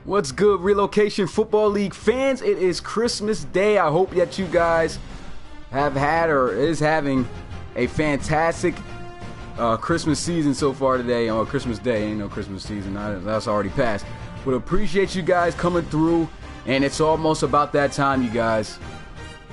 What's good, Relocation Football League fans? It is Christmas Day. I hope that you guys have had or is having a fantastic Christmas season so far today. On Christmas Day, ain't no Christmas season. That's already passed. But appreciate you guys coming through, and it's almost about that time, you guys.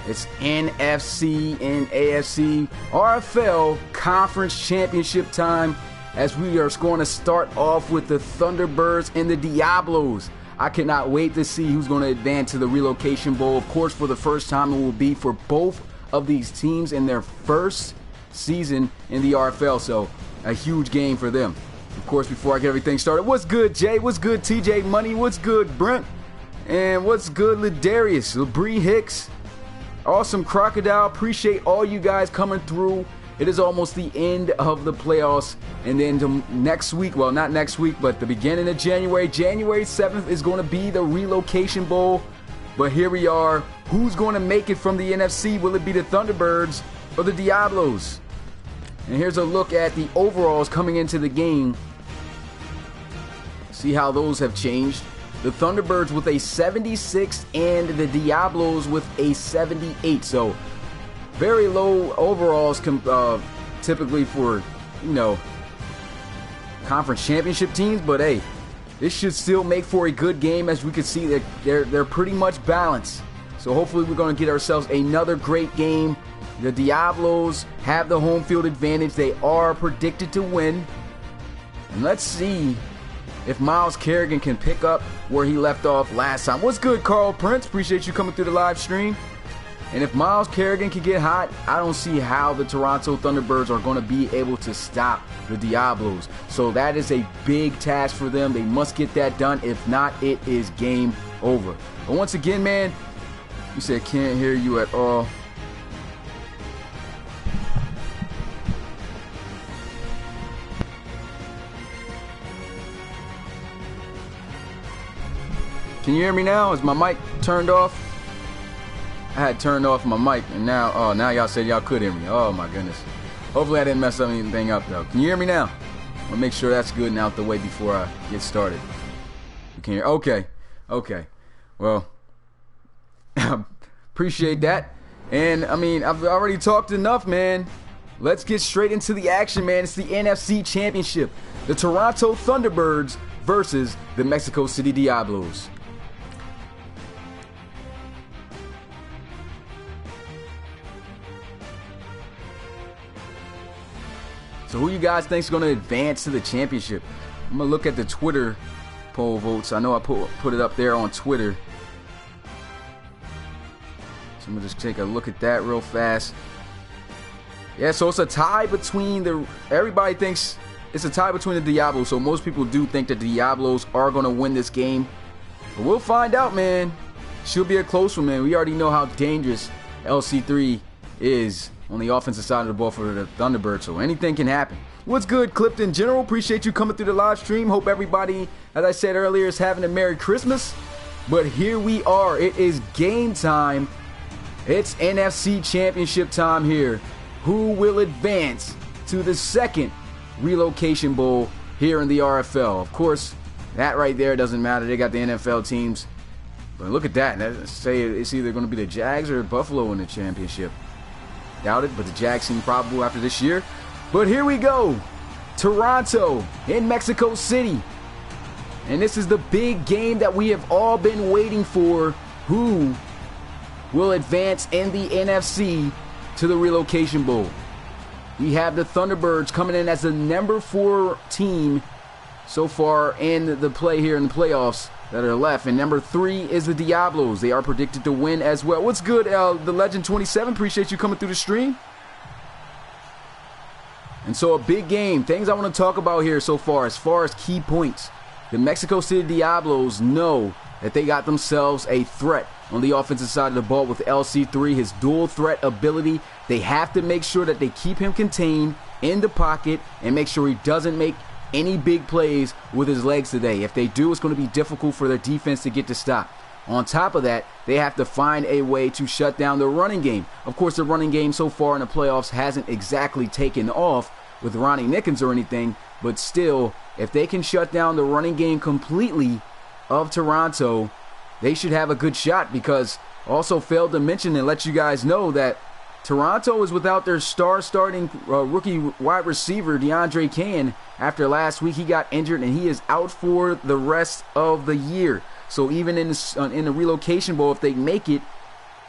It's NFC and AFC RFL Conference Championship time, as we are going to start off with the Thunderbirds and the Diablos. I cannot wait to see who's going to advance to the Relocation Bowl. Of course, for the first time, it will be for both of these teams in their first season in the RFL, so a huge game for them. Of course, before I get everything started, what's good, Jay? What's good, TJ Money? What's good, Brent? And what's good, Ladarius, LeBree Hicks? Awesome Crocodile. Appreciate all you guys coming through. It is almost the end of the playoffs, and then next week, well, not next week, but the beginning of January 7th is going to be the Relocation Bowl. But here we are. Who's going to make it from the NFC? Will it be the Thunderbirds or the Diablos? And here's a look at the overalls coming into the game. See how those have changed. The Thunderbirds with a 76 and the Diablos with a 78. So very low overalls typically for, conference championship teams. But hey, this should still make for a good game, as we can see that they're pretty much balanced. So hopefully we're going to get ourselves another great game. The Diablos have the home field advantage. They are predicted to win. And let's see if Myles Kerrigan can pick up where he left off last time. What's good, Carl Prince? Appreciate you coming through the live stream. And if Myles Kerrigan can get hot, I don't see how the Toronto Thunderbirds are going to be able to stop the Diablos. So that is a big task for them. They must get that done. If not, it is game over. But once again, man, you said can't hear you at all. Can you hear me now? Is my mic turned off? I had turned off my mic, and now y'all said y'all could hear me. Oh my goodness. Hopefully I didn't mess up anything up though. Can you hear me now? I'll make sure that's good and out the way before I get started. You can hear? Okay. Well, appreciate that. And I mean, I've already talked enough, man. Let's get straight into the action, man. It's the NFC Championship. The Toronto Thunderbirds versus the Mexico City Diablos. So who you guys think is going to advance to the championship? I'm going to look at the Twitter poll votes. I know I put it up there on Twitter. So I'm going to just take a look at that real fast. Yeah, so it's a tie between everybody thinks it's a tie between the Diablos. So most people do think the Diablos are going to win this game. But we'll find out, man. Should be a close one, man. We already know how dangerous LC3 is on the offensive side of the ball for the Thunderbirds, so anything can happen. What's good, Clifton General? Appreciate you coming through the live stream. Hope everybody, as I said earlier, is having a Merry Christmas. But here we are. It is game time. It's NFC Championship time here. Who will advance to the second Relocation Bowl here in the RFL? Of course, that right there doesn't matter. They got the NFL teams. But look at that. Let's say it's either going to be the Jags or Buffalo in the championship. Doubt it, but the Jags seem probable after this year. But here we go. Toronto in Mexico City. And this is the big game that we have all been waiting for. Who will advance in the NFC to the Relocation Bowl? We have the Thunderbirds coming in as the number 4 team so far in the play here in the playoffs that are left. And number 3 is the Diablos. They are predicted to win as well. What's good, the Legend 27? Appreciate you coming through the stream. And so a big game. Things I want to talk about here so far as key points. The Mexico City Diablos know that they got themselves a threat on the offensive side of the ball with LC3, his dual threat ability. They have to make sure that they keep him contained in the pocket and make sure he doesn't make any big plays with his legs today. If they do, it's going to be difficult for their defense to get to stop. On top of that, they have to find a way to shut down the running game. Of course, the running game so far in the playoffs hasn't exactly taken off with Ronnie Nickens or anything, but still, if they can shut down the running game completely, of Toronto, they should have a good shot, because also failed to mention and let you guys know that Toronto is without their starting rookie wide receiver, DeAndre Kane. After last week, he got injured and he is out for the rest of the year. So even in the relocation bowl, if they make it,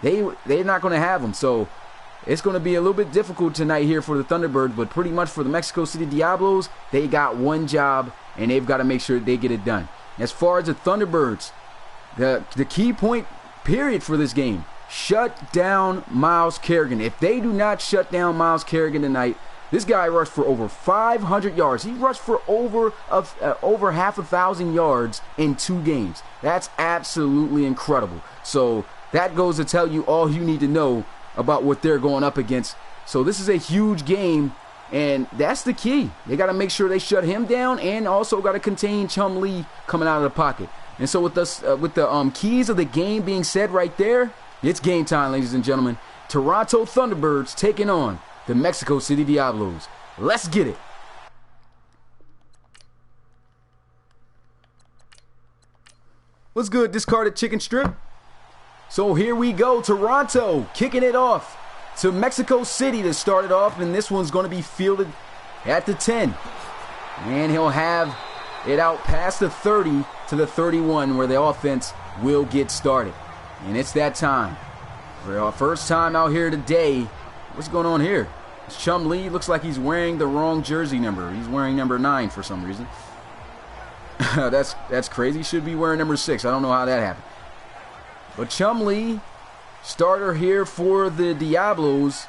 they're not going to have him. So it's going to be a little bit difficult tonight here for the Thunderbirds, but pretty much for the Mexico City Diablos, they got one job and they've got to make sure they get it done. As far as the Thunderbirds, the key point period for this game, shut down Myles Kerrigan. If they do not shut down Myles Kerrigan tonight, this guy rushed for over 500 yards. He rushed for over half 1,000 yards in 2 games. That's absolutely incredible. So that goes to tell you all you need to know about what they're going up against. So this is a huge game, and that's the key. They got to make sure they shut him down, and also got to contain Chum Lee coming out of the pocket. And so with the keys of the game being said right there, it's game time, ladies and gentlemen. Toronto Thunderbirds taking on the Mexico City Diablos. Let's get it. What's good, discarded chicken strip? So here we go. Toronto kicking it off to Mexico City to start it off. And this one's going to be fielded at the 10. And he'll have it out past the 30 to the 31 where the offense will get started. And it's that time. For our first time out here today. What's going on here? It's Chum Lee. Looks like he's wearing the wrong jersey number. He's wearing number 9 for some reason. That's crazy. He should be wearing number 6. I don't know how that happened. But Chum Lee, starter here for the Diablos,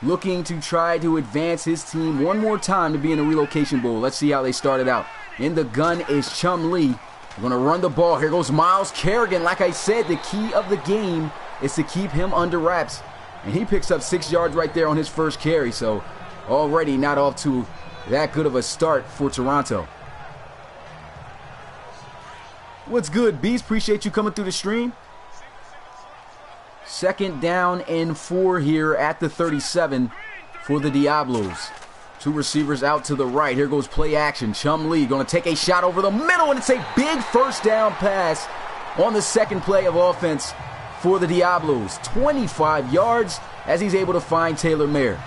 looking to try to advance his team one more time to be in the relocation bowl. Let's see how they started out. In the gun is Chum Lee. We're going to run the ball. Here goes Myles Kerrigan. Like I said, the key of the game is to keep him under wraps. And he picks up 6 yards right there on his first carry. So already not off to that good of a start for Toronto. What's good, Beast? Appreciate you coming through the stream. 2nd down and 4 here at the 37 for the Diablos. 2 receivers out to the right. Here goes play action. Chum Lee going to take a shot over the middle, and it's a big first down pass on the second play of offense for the Diablos. 25 yards as he's able to find Taylor Mayer.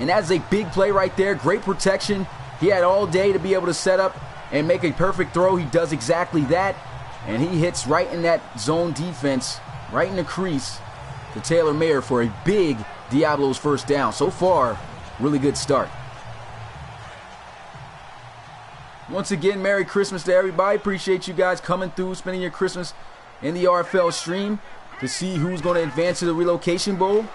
And that's a big play right there. Great protection. He had all day to be able to set up and make a perfect throw. He does exactly that. And he hits right in that zone defense, right in the crease to Taylor Mayer for a big Diablos first down. So far, really good start. Once again, Merry Christmas to everybody. Appreciate you guys coming through, spending your Christmas in the RFL stream to see who's going to advance to the relocation bowl.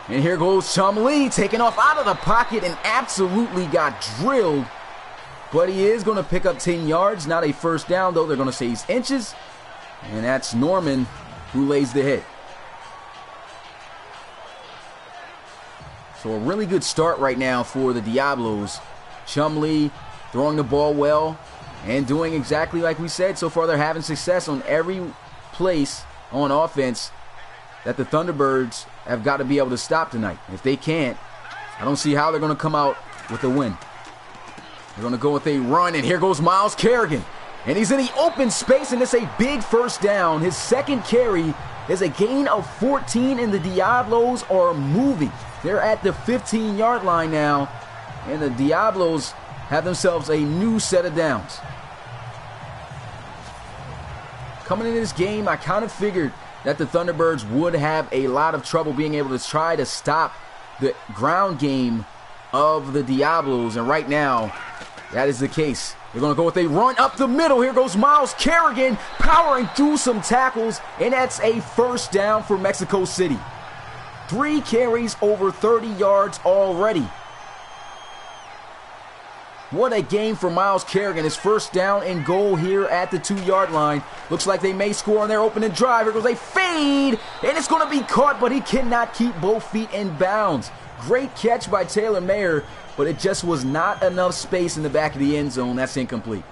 And here goes Chum Lee taking off out of the pocket and absolutely got drilled. But he is going to pick up 10 yards. Not a first down, though. They're going to say he's inches. And that's Norman who lays the hit. So a really good start right now for the Diablos. Chum Lee throwing the ball well and doing exactly like we said. So far they're having success on every place on offense that the Thunderbirds have got to be able to stop tonight. If they can't, I don't see how they're going to come out with a win. They're going to go with a run, and here goes Myles Kerrigan. And he's in the open space, and it's a big first down. His second carry is a gain of 14, and the Diablos are moving. They're at the 15-yard line now, and the Diablos have themselves a new set of downs. Coming into this game, I kind of figured that the Thunderbirds would have a lot of trouble being able to try to stop the ground game of the Diablos, and right now, that is the case. They're going to go with a run up the middle. Here goes Myles Kerrigan powering through some tackles, and that's a first down for Mexico City. 3 carries over 30 yards already. What a game for Myles Kerrigan. His first down and goal here at the 2-yard line. Looks like they may score on their opening drive. Here goes a fade, and it's going to be caught, but he cannot keep both feet in bounds. Great catch by Taylor Mayer, but it just was not enough space in the back of the end zone. That's incomplete.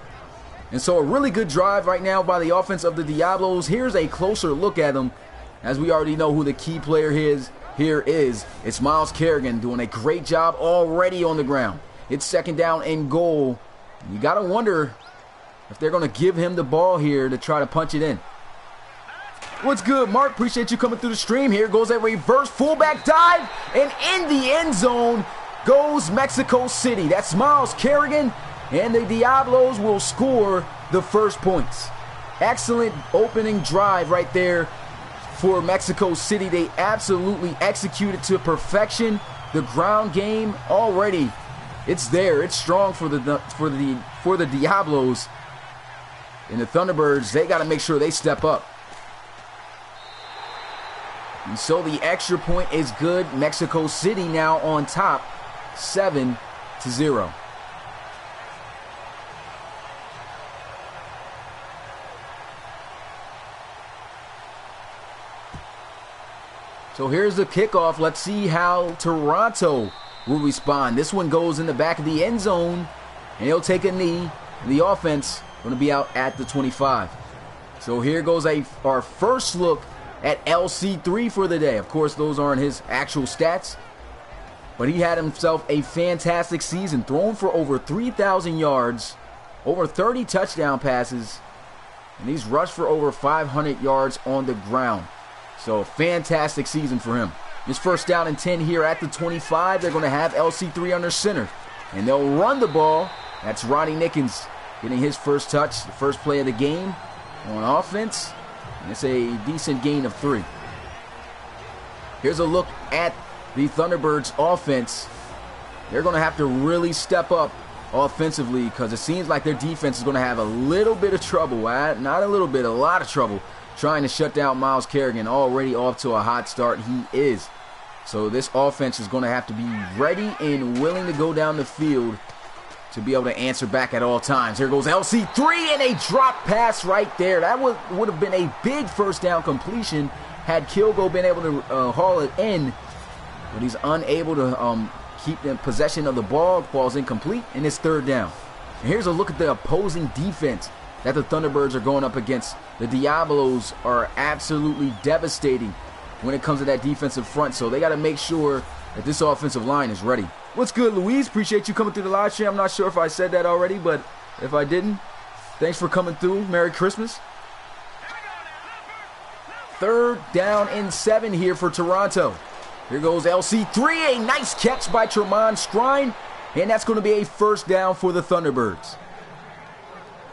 And so a really good drive right now by the offense of the Diablos. Here's a closer look at them, as we already know who the key player is. Here is, it's Myles Kerrigan doing a great job already on the ground. It's 2nd down and goal. You got to wonder if they're going to give him the ball here to try to punch it in. What's good, Mark? Appreciate you coming through the stream. Here goes a reverse fullback dive, and in the end zone goes Mexico City. That's Myles Kerrigan, and the Diablos will score the first points. Excellent opening drive right there for Mexico City. They absolutely executed to perfection. The ground game already, it's there. It's strong for the Diablos. And the Thunderbirds, they got to make sure they step up. And so the extra point is good. Mexico City now on top, 7-0. So here's the kickoff. Let's see how Toronto will respond. This one goes in the back of the end zone, and he'll take a knee. And the offense going to be out at the 25. So here goes our first look at LC3 for the day. Of course, those aren't his actual stats, but he had himself a fantastic season, thrown for over 3,000 yards, over 30 touchdown passes, and he's rushed for over 500 yards on the ground. So fantastic season for him. His first down and 10 here at the 25. They're going to have LC3 under center, and they'll run the ball. That's Ronnie Nickens getting his first touch, the first play of the game on offense. And it's a decent gain of 3. Here's a look at the Thunderbirds offense. They're going to have to really step up offensively because it seems like their defense is going to have a little bit of trouble. Not a little bit, a lot of trouble trying to shut down Myles Kerrigan. Already off to a hot start. He is. So this offense is going to have to be ready and willing to go down the field to be able to answer back at all times. Here goes LC3, and a drop pass right there. That would have been a big first down completion had Kilgo been able to haul it in, but he's unable to keep in possession of the ball. Falls incomplete, and it's third down. And here's a look at the opposing defense that the Thunderbirds are going up against. The Diablos are absolutely devastating when it comes to that defensive front, so they got to make sure that this offensive line is ready. What's good, Louise? Appreciate you coming through the live stream. I'm not sure if I said that already, but if I didn't, thanks for coming through. Merry Christmas. Third down and 7 here for Toronto. Here goes LC3. A nice catch by Tremont Scrine, and that's going to be a first down for the Thunderbirds.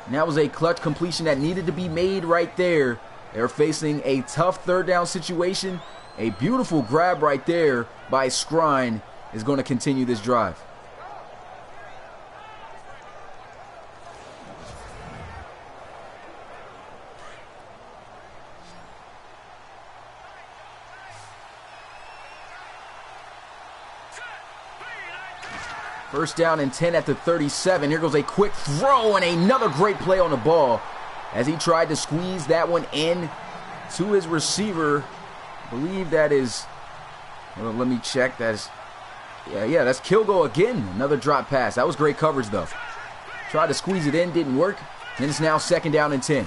And that was a clutch completion that needed to be made right there. They're facing a tough third down situation. A beautiful grab right there by Scrine is going to continue this drive. First down and 10 at the 37. Here goes a quick throw and another great play on the ball as he tried to squeeze that one in to his receiver. I believe that is, well, let me check. That's Kilgo again. Another drop pass. That was great coverage though. Tried to squeeze it in, didn't work. And it's now second down and 10.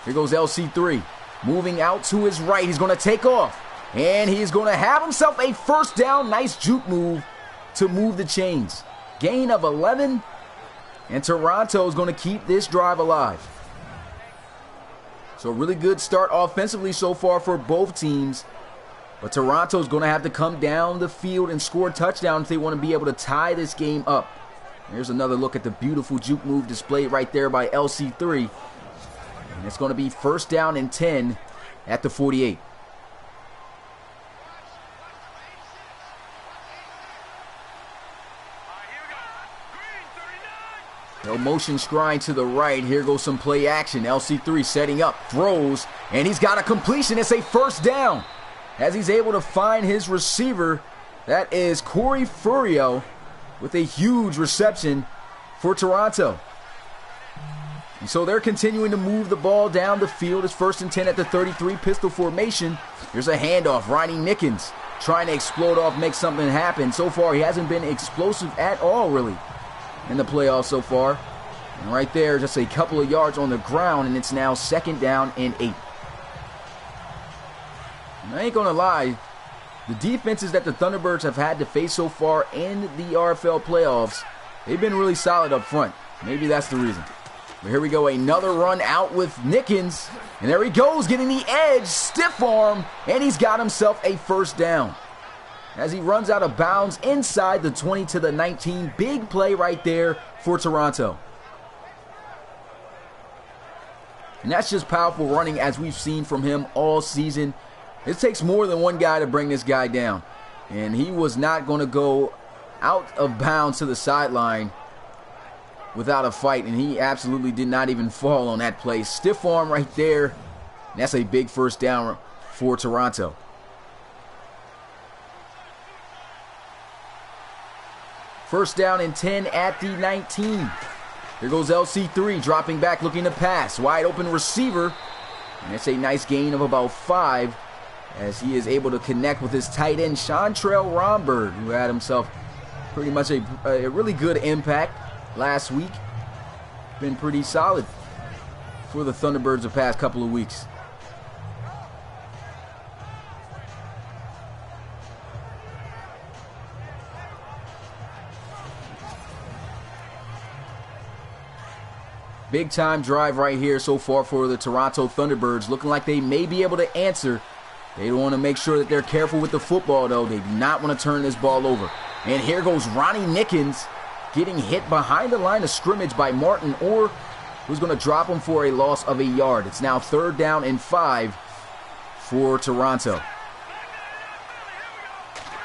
Here goes LC3. Moving out to his right. He's going to take off. And he's going to have himself a first down. Nice juke move to move the chains. Gain of 11. And Toronto is going to keep this drive alive. So a really good start offensively so far for both teams. But Toronto's going to have to come down the field and score touchdowns if they want to be able to tie this game up. Here's another look at the beautiful juke move displayed right there by LC3. And it's going to be first down and 10 at the 48. No motion Scrine to the right. Here goes some play action. LC3 setting up, throws, and he's got a completion. It's a first down as he's able to find his receiver. That is Corey Furio with a huge reception for Toronto. And so they're continuing to move the ball down the field. It's first and 10 at the 33, pistol formation. Here's a handoff. Ronnie Nickens trying to explode off, make something happen. So far, he hasn't been explosive at all, really, in the playoffs so far. And right there, just a couple of yards on the ground, and it's now second down and 8. And I ain't gonna lie, the defenses that the Thunderbirds have had to face so far in the RFL playoffs, they've been really solid up front. Maybe that's the reason. But here we go, another run out with Nickens. And there he goes, getting the edge, stiff arm, and he's got himself a first down. As he runs out of bounds inside the 20 to the 19. Big play right there for Toronto. And that's just powerful running as we've seen from him all season. It takes more than one guy to bring this guy down. And he was not going to go out of bounds to the sideline without a fight. And he absolutely did not even fall on that play. Stiff arm right there. And that's a big first down for Toronto. First down and 10 at the 19. Here goes LC3 dropping back looking to pass. Wide open receiver. And it's a nice gain of about 5 as he is able to connect with his tight end, Chantrell Romberg, who had himself pretty much a really good impact last week. Been pretty solid for the Thunderbirds the past couple of weeks. Big time drive right here so far for the Toronto Thunderbirds. Looking like they may be able to answer. They want to make sure that they're careful with the football, though. They do not want to turn this ball over. And here goes Ronnie Nickens getting hit behind the line of scrimmage by Martin Orr, who's going to drop him for a loss of a yard. It's now 3rd down and 5 for Toronto.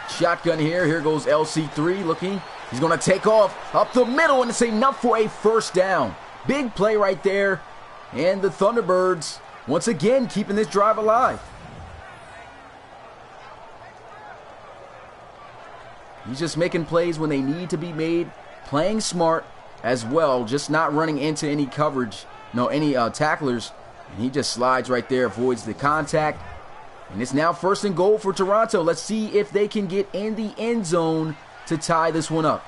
Shotgun here. Here goes LC3 looking. He's going to take off up the middle, and it's enough for a first down. Big play right there. And the Thunderbirds, once again, keeping this drive alive. He's just making plays when they need to be made, playing smart as well, just not running into any coverage, any tacklers. And he just slides right there, avoids the contact. And it's now 1st and goal for Toronto. Let's see if they can get in the end zone to tie this one up.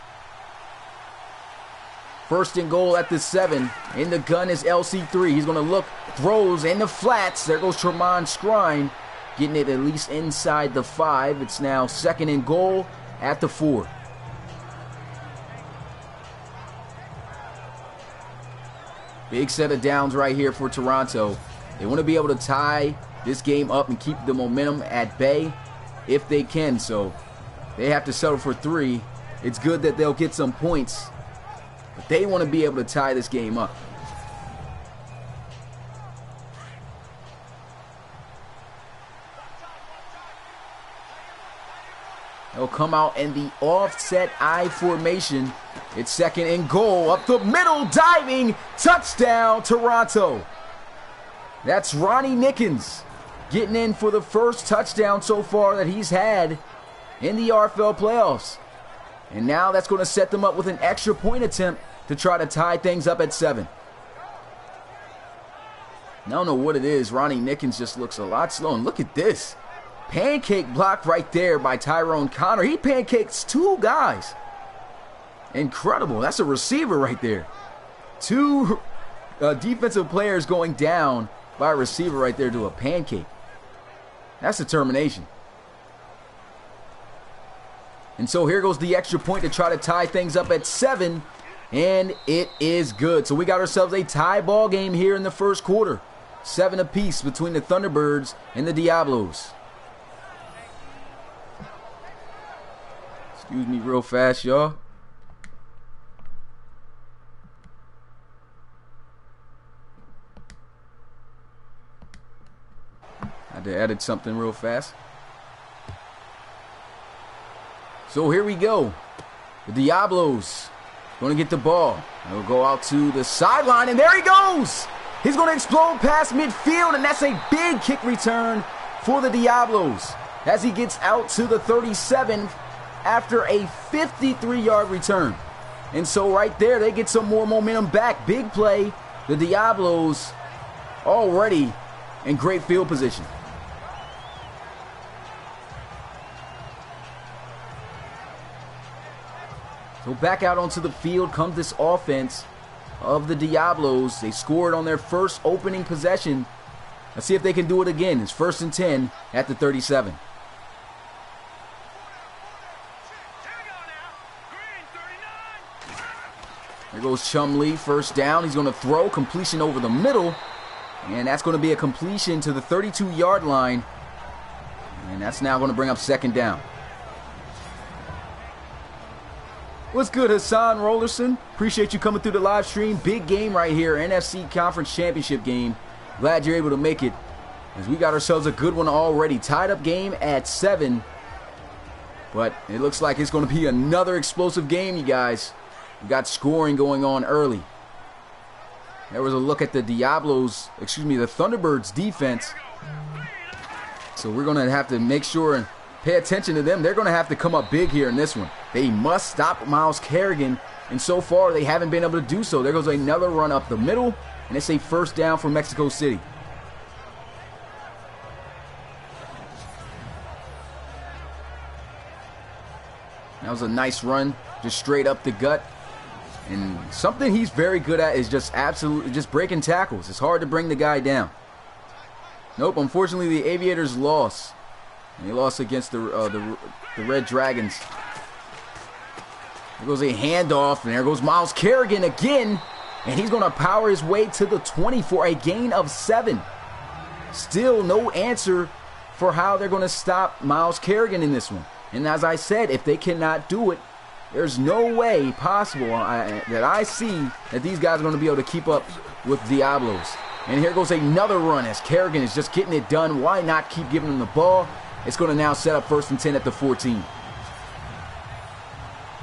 1st and goal at the 7. In the gun is LC3. He's going to look, throws in the flats. There goes Tremont Scrine, getting it at least inside the 5. It's now 2nd and goal at the 4. Big set of downs right here for Toronto. They want to be able to tie this game up and keep the momentum at bay if they can. So they have to settle for 3. It's good that they'll get some points, but they want to be able to tie this game up. They'll come out in the offset I formation. It's 2nd and goal. Up the middle, diving. Touchdown, Toronto. That's Ronnie Nickens getting in for the first touchdown so far that he's had in the RFL playoffs. And now that's going to set them up with an extra point attempt to try to tie things up at 7. I don't know what it is. Ronnie Nickens just looks a lot slow. And look at this. Pancake block right there by Tyrone Connor. He pancakes 2 guys. Incredible. That's a receiver right there. 2 defensive players going down by a receiver right there to a pancake. That's determination. And so here goes the extra point to try to tie things up at 7. And it is good. So we got ourselves a tie ball game here in the first quarter. 7 apiece between the Thunderbirds and the Diablos. Excuse me real fast, y'all. Had to edit something real fast. So here we go. The Diablos going to get the ball. He'll go out to the sideline, and there he goes. He's going to explode past midfield, and that's a big kick return for the Diablos as he gets out to the 37 after a 53-yard return. And so right there, they get some more momentum back. Big play. The Diablos already in great field position. So back out onto the field comes this offense of the Diablos. They scored on their first opening possession. Let's see if they can do it again. It's 1st and 10 at the 37. There goes Chumlee, first down. He's going to throw, completion over the middle. And that's going to be a completion to the 32-yard line. And that's now going to bring up second down. What's good, Hassan Rollerson? Appreciate you coming through the live stream. Big game right here, NFC Conference Championship game. Glad you're able to make it, as we got ourselves a good one already. Tied up game at 7. But it looks like it's going to be another explosive game, you guys. We got scoring going on early. There was a look at the the Thunderbirds defense. So we're going to have to make sure and pay attention to them. They're going to have to come up big here in this one. They must stop Myles Kerrigan, and so far they haven't been able to do so. There goes another run up the middle, and it's a first down for Mexico City. That was a nice run, just straight up the gut. And something he's very good at is just breaking tackles. It's hard to bring the guy down. Nope, unfortunately the Aviators lost. And they lost against the Red Dragons. There goes a handoff, and there goes Myles Kerrigan again. And he's going to power his way to the 20 for a gain of 7. Still no answer for how they're going to stop Myles Kerrigan in this one. And as I said, if they cannot do it, there's no way possible that I see that these guys are going to be able to keep up with Diablos. And here goes another run as Kerrigan is just getting it done. Why not keep giving him the ball? It's going to now set up 1st and 10 at the 14.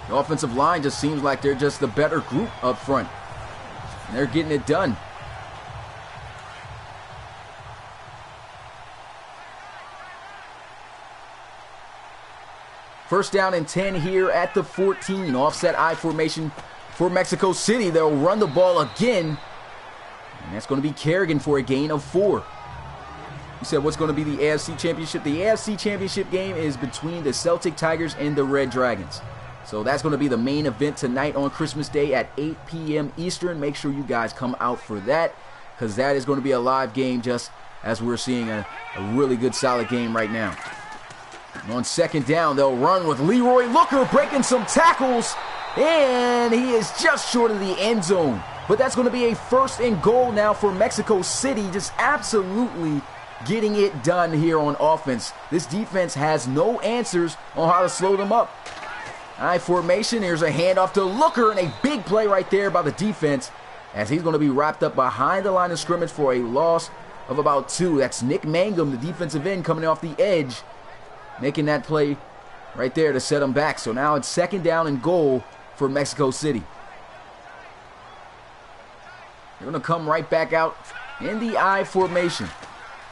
The offensive line just seems like they're just the better group up front. And they're getting it done. First down and 10 here at the 14. Offset I formation for Mexico City. They'll run the ball again. And that's going to be Kerrigan for a gain of 4. You said what's going to be the AFC Championship? The AFC Championship game is between the Celtic Tigers and the Red Dragons. So that's going to be the main event tonight on Christmas Day at 8 p.m. Eastern. Make sure you guys come out for that, because that is going to be a live game, just as we're seeing a really good solid game right now. And on second down, they'll run with Leroy Looker breaking some tackles, and he is just short of the end zone. But that's going to be a 1st and goal now for Mexico City, just absolutely getting it done here on offense. This defense has no answers on how to slow them up. I formation, here's a handoff to Looker, and a big play right there by the defense, as he's going to be wrapped up behind the line of scrimmage for a loss of about 2. That's Nick Mangum, the defensive end, coming off the edge, making that play right there to set him back. So now it's 2nd down and goal for Mexico City. They're going to come right back out in the I formation.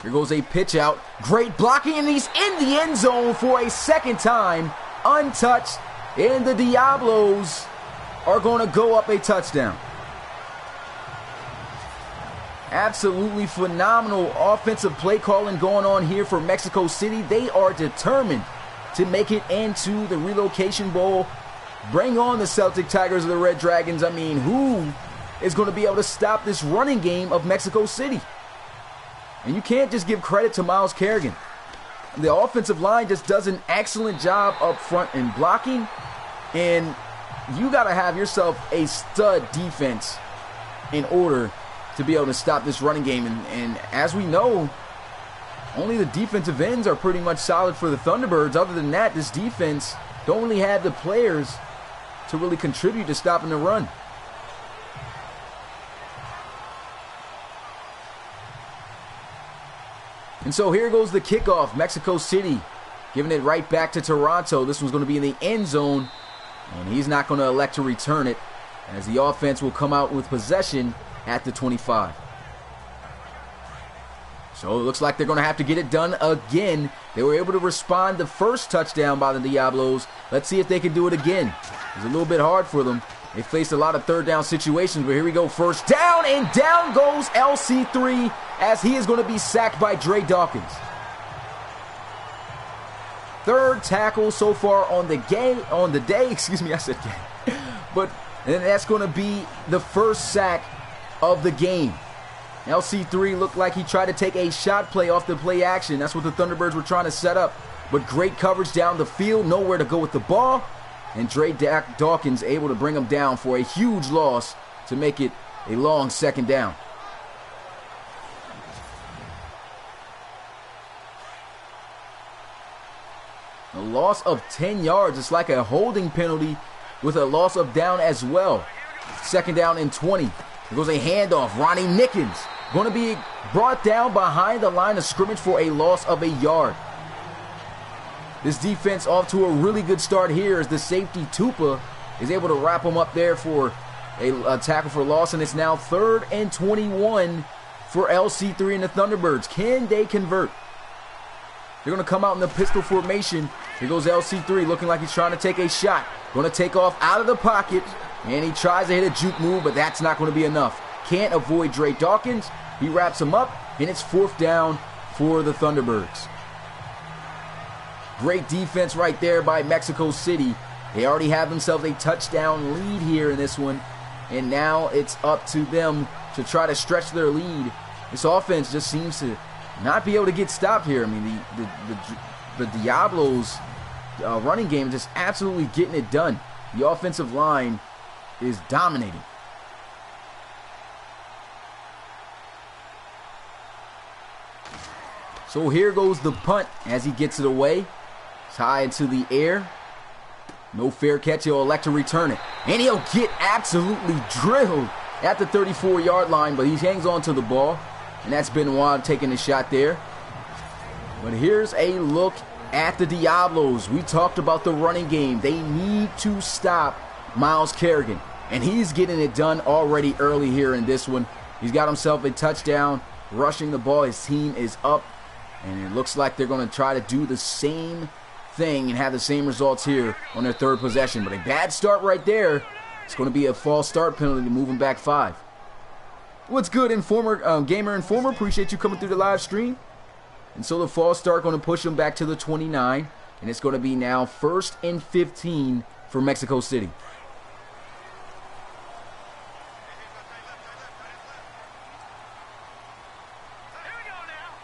Here goes a pitch out. Great blocking, and he's in the end zone for a 2nd time, untouched. And the Diablos are going to go up a touchdown. Absolutely phenomenal offensive play calling going on here for Mexico City. They are determined to make it into the Relocation Bowl. Bring on the Celtic Tigers or the Red Dragons. I mean, who is going to be able to stop this running game of Mexico City? And you can't just give credit to Myles Kerrigan. The offensive line just does an excellent job up front in blocking, and you got to have yourself a stud defense in order to be able to stop this running game. And as we know, only the defensive ends are pretty much solid for the Thunderbirds. Other than that, this defense don't really have the players to really contribute to stopping the run. And so here goes the kickoff. Mexico City giving it right back to Toronto. This one's going to be in the end zone, and he's not going to elect to return it, as the offense will come out with possession at the 25. So it looks like they're going to have to get it done again. They were able to respond the first touchdown by the Diablos. Let's see if they can do it again. It's a little bit hard for them. They faced a lot of 3rd down situations, but here we go. 1st down, and down goes LC3 as he is going to be sacked by Dre Dawkins. 3rd tackle so far on the day. Excuse me, I said game. But and that's going to be the 1st sack of the game. LC3 looked like he tried to take a shot play off the play action. That's what the Thunderbirds were trying to set up. But great coverage down the field, nowhere to go with the ball. And Dre Dawkins able to bring him down for a huge loss to make it a long second down. A loss of 10 yards. It's like a holding penalty with a loss of down as well. Second down and 20. There goes a handoff. Ronnie Nickens going to be brought down behind the line of scrimmage for a loss of a yard. This defense off to a really good start here as the safety Tupa is able to wrap him up there for a tackle for loss, and it's now 3rd and 21 for LC3 and the Thunderbirds. Can they convert? They're going to come out in the pistol formation. Here goes LC3 looking like he's trying to take a shot. Going to take off out of the pocket, and he tries to hit a juke move, but that's not going to be enough. Can't avoid Dre Dawkins. He wraps him up, and it's 4th down for the Thunderbirds. Great defense right there by Mexico City. They already have themselves a touchdown lead here in this one, and now it's up to them to try to stretch their lead. This offense just seems to not be able to get stopped here. I mean, the Diablos running game is just absolutely getting it done. The offensive line is dominating. So here goes the punt as he gets it away. It's high into the air. No fair catch. He'll elect to return it. And he'll get absolutely drilled at the 34-yard line, but he hangs on to the ball. And that's Benoit taking a shot there. But here's a look at the Diablos. We talked about the running game. They need to stop Myles Kerrigan. And he's getting it done already early here in this one. He's got himself a touchdown, rushing the ball. His team is up. And it looks like they're going to try to do the same thing and have the same results here on their 3rd possession. But a bad start right there. It's going to be a false start penalty to move them back 5. What's good, Informer, Gamer Informer? Appreciate you coming through the live stream. And so the false start going to push them back to the 29. And it's going to be now 1st and 15 for Mexico City.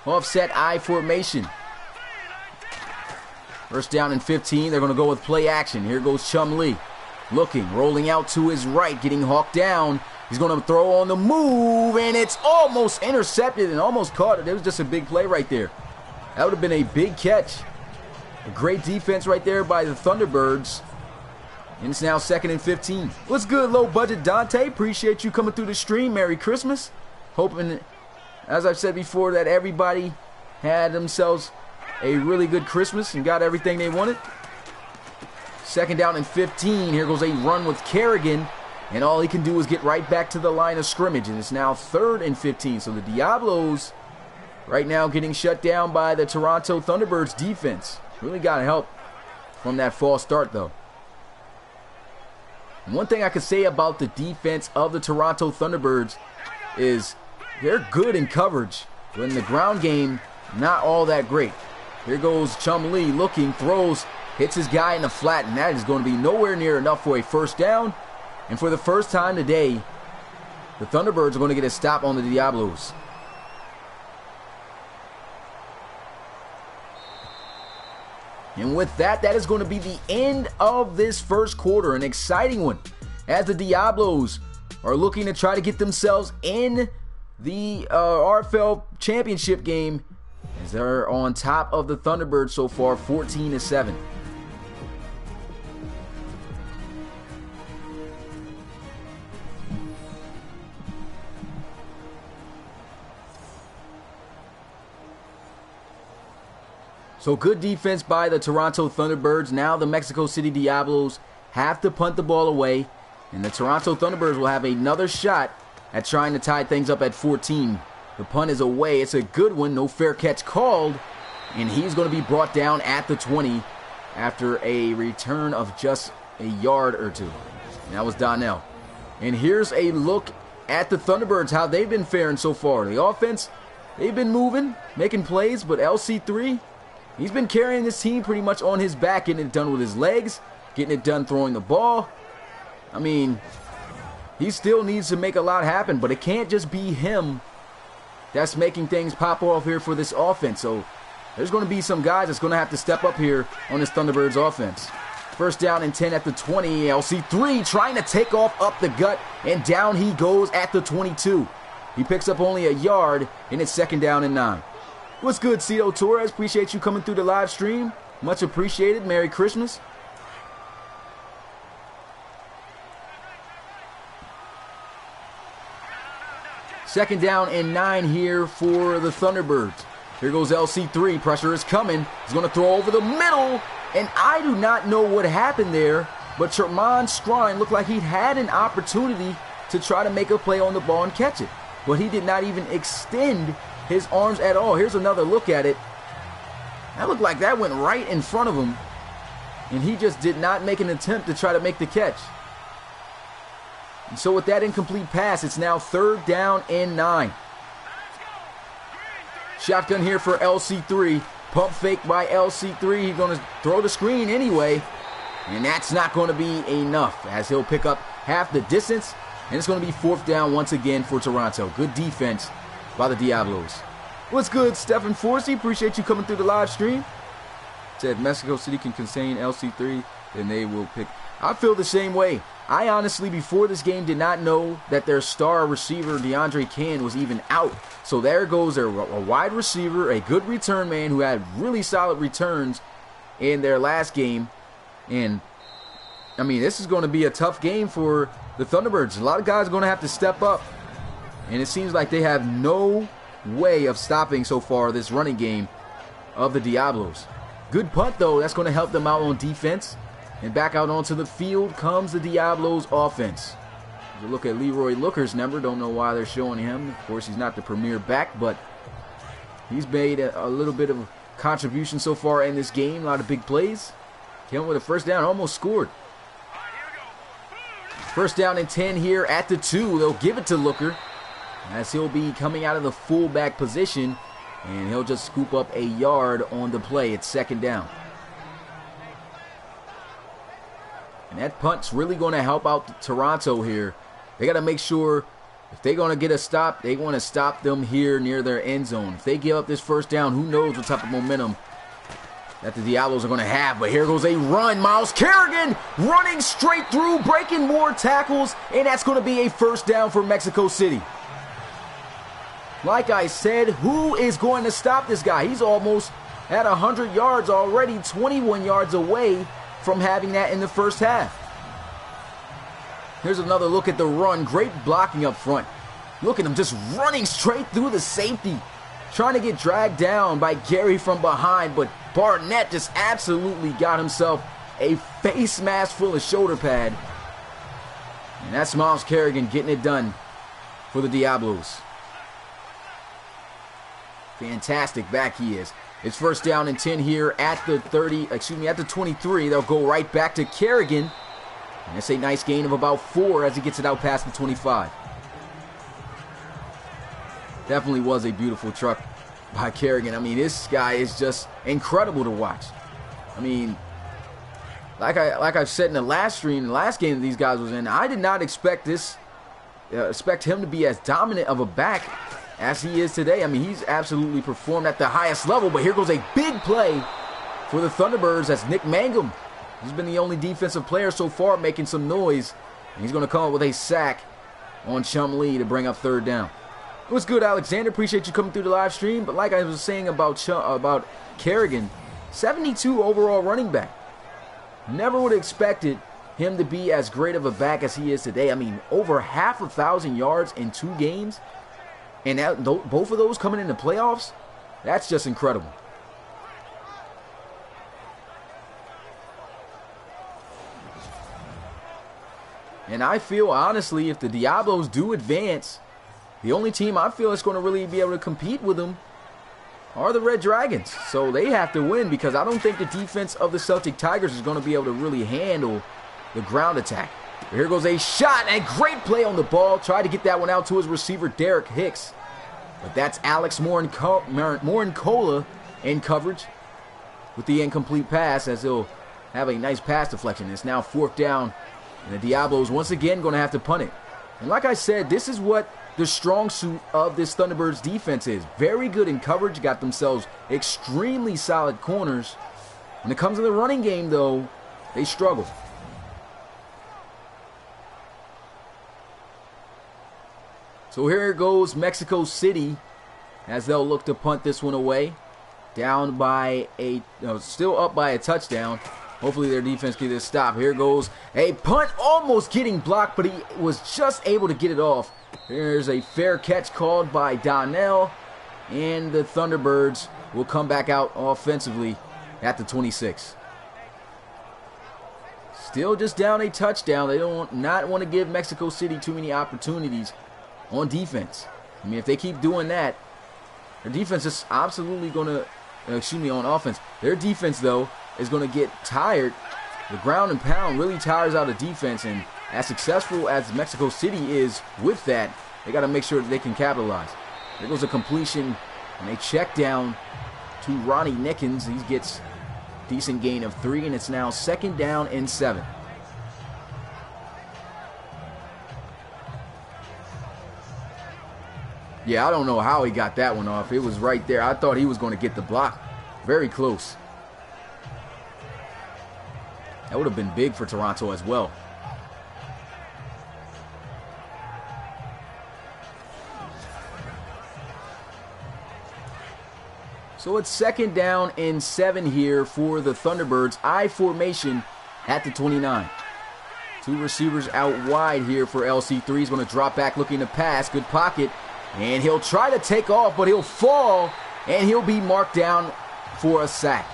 Offset I formation. 1st down and 15. They're going to go with play action. Here goes Chum Lee. Looking, rolling out to his right, getting hawked down. He's going to throw on the move, and it's almost intercepted and almost caught it. It was just a big play right there. That would have been a big catch. A great defense right there by the Thunderbirds. And it's now 2nd and 15. What's good, low budget Dante? Appreciate you coming through the stream. Merry Christmas. Hoping, as I've said before, that everybody had themselves a really good Christmas and got everything they wanted. 2nd down and 15. Here goes a run with Kerrigan. And all he can do is get right back to the line of scrimmage. And it's now 3rd and 15. So the Diablos right now getting shut down by the Toronto Thunderbirds defense. Really got help from that false start, though. And one thing I could say about the defense of the Toronto Thunderbirds is they're good in coverage. But in the ground game, not all that great. Here goes Chum Lee looking, throws, hits his guy in the flat. And that is going to be nowhere near enough for a 1st down. And for the first time today, the Thunderbirds are going to get a stop on the Diablos. And with that, that is going to be the end of this 1st quarter. An exciting one as the Diablos are looking to try to get themselves in the RFL championship game as they're on top of the Thunderbirds so far, 14-7. So good defense by the Toronto Thunderbirds. Now the Mexico City Diablos have to punt the ball away. And the Toronto Thunderbirds will have another shot at trying to tie things up at 14. The punt is away. It's a good one. No fair catch called. And he's going to be brought down at the 20 after a return of just a yard or two. And that was Donnell. And here's a look at the Thunderbirds, how they've been faring so far. The offense, they've been moving, making plays, but LC3, he's been carrying this team pretty much on his back, getting it done with his legs, getting it done throwing the ball. I mean, he still needs to make a lot happen, but it can't just be him that's making things pop off here for this offense. So there's going to be some guys that's going to have to step up here on this Thunderbirds offense. First down and 10 at the 20. LC3 trying to take off up the gut, and down he goes at the 22. He picks up only a yard, and it's second down and 9. What's good, Cito Torres? Appreciate you coming through the live stream. Much appreciated. Merry Christmas. Second down and 9 here for the Thunderbirds. Here goes LC3. Pressure is coming. He's going to throw over the middle. And I do not know what happened there, but Tremont Scrine looked like he had an opportunity to try to make a play on the ball and catch it. But he did not even extend his arms at all. Here's another look at it. That looked like that went right in front of him. And he just did not make an attempt to try to make the catch. And so with that incomplete pass, it's now third down and 9. Shotgun here for LC3. Pump fake by LC3. He's going to throw the screen anyway. And that's not going to be enough, as he'll pick up half the distance. And it's going to be fourth down once again for Toronto. Good defense by the Diablos. What's good, Stephen Forsey? Appreciate you coming through the live stream. Said Mexico City can contain LC3, then they will pick. I feel the same way. I honestly, before this game, did not know that their star receiver, DeAndre Can, was even out. So there goes their a wide receiver, a good return man who had really solid returns in their last game. And, I mean, this is going to be a tough game for the Thunderbirds. A lot of guys are going to have to step up. And it seems like they have no way of stopping so far this running game of the Diablos. Good punt, though. That's going to help them out on defense. And back out onto the field comes the Diablos offense. You look at Leroy Looker's number. Don't know why they're showing him. Of course, he's not the premier back, but he's made a little bit of contribution so far in this game. A lot of big plays. Came with a first down, almost scored. First down and 10 here at the 2. They'll give it to Looker, as he'll be coming out of the fullback position, and he'll just scoop up a yard on the play. It's second down. And that punt's really going to help out Toronto here. They got to make sure if they're going to get a stop, they want to stop them here near their end zone. If they give up this first down, who knows what type of momentum that the Diablos are going to have. But here goes a run. Myles Kerrigan running straight through, breaking more tackles, and that's going to be a first down for Mexico City. Like I said, who is going to stop this guy? He's almost at 100 yards already, 21 yards away from having that in the first half. Here's another look at the run. Great blocking up front. Look at him just running straight through the safety, trying to get dragged down by Gary from behind, but Barnett just absolutely got himself a face mask full of shoulder pad. And that's Myles Kerrigan getting it done for the Diablos. Fantastic back he is. It's first down and 10 here at the 23. They'll go right back to Kerrigan. And it's a nice gain of about 4 as he gets it out past the 25. Definitely was a beautiful truck by Kerrigan. I mean, this guy is just incredible to watch. I mean, like I've said in the last stream, the last game that these guys was in, I did not expect him to be as dominant of a back as he is today. I mean, he's absolutely performed at the highest level, but here goes a big play for the Thunderbirds. That's Nick Mangum. He's been the only defensive player so far making some noise, and he's going to come up with a sack on Chumlee to bring up third down. What's good, Alexander? Appreciate you coming through the live stream. But like I was saying about Kerrigan, 72 overall running back. Never would have expected him to be as great of a back as he is today. I mean, over 1,000 yards in 2 games. And both of those coming in the playoffs, that's just incredible. And I feel, honestly, if the Diablos do advance, the only team I feel is going to really be able to compete with them are the Red Dragons. So they have to win, because I don't think the defense of the Celtic Tigers is going to be able to really handle the ground attack. Here goes a shot, and great play on the ball. Tried to get that one out to his receiver, Derek Hicks. But that's Alex Morincola in coverage with the incomplete pass, as he'll have a nice pass deflection. It's now fourth down, and the Diablos once again going to have to punt it. And like I said, this is what the strong suit of this Thunderbirds defense is. Very good in coverage, got themselves extremely solid corners. When it comes to the running game, though, They struggle. So here goes Mexico City as they'll look to punt this one away. Down by still up by a touchdown. Hopefully their defense can get a stop. Here goes a punt, almost getting blocked, but he was just able to get it off. There's a fair catch called by Donnell, and the Thunderbirds will come back out offensively at the 26. Still just down a touchdown. They don't want to give Mexico City too many opportunities on defense. I mean, if they keep doing that, their defense is absolutely going to, on offense. Their defense, though, is going to get tired. The ground and pound really tires out the defense, and as successful as Mexico City is with that, they got to make sure that they can capitalize. There goes a completion and a check down to Ronnie Nickens. He gets decent gain of 3, and it's now 2nd down and 7. Yeah, I don't know how he got that one off. It was right there. I thought he was going to get the block. Very close. That would have been big for Toronto as well. So it's 2nd down and 7 here for the Thunderbirds. I formation at the 29. 2 receivers out wide here for LC3. He's going to drop back looking to pass. Good pocket. And he'll try to take off, but he'll fall, and he'll be marked down for a sack.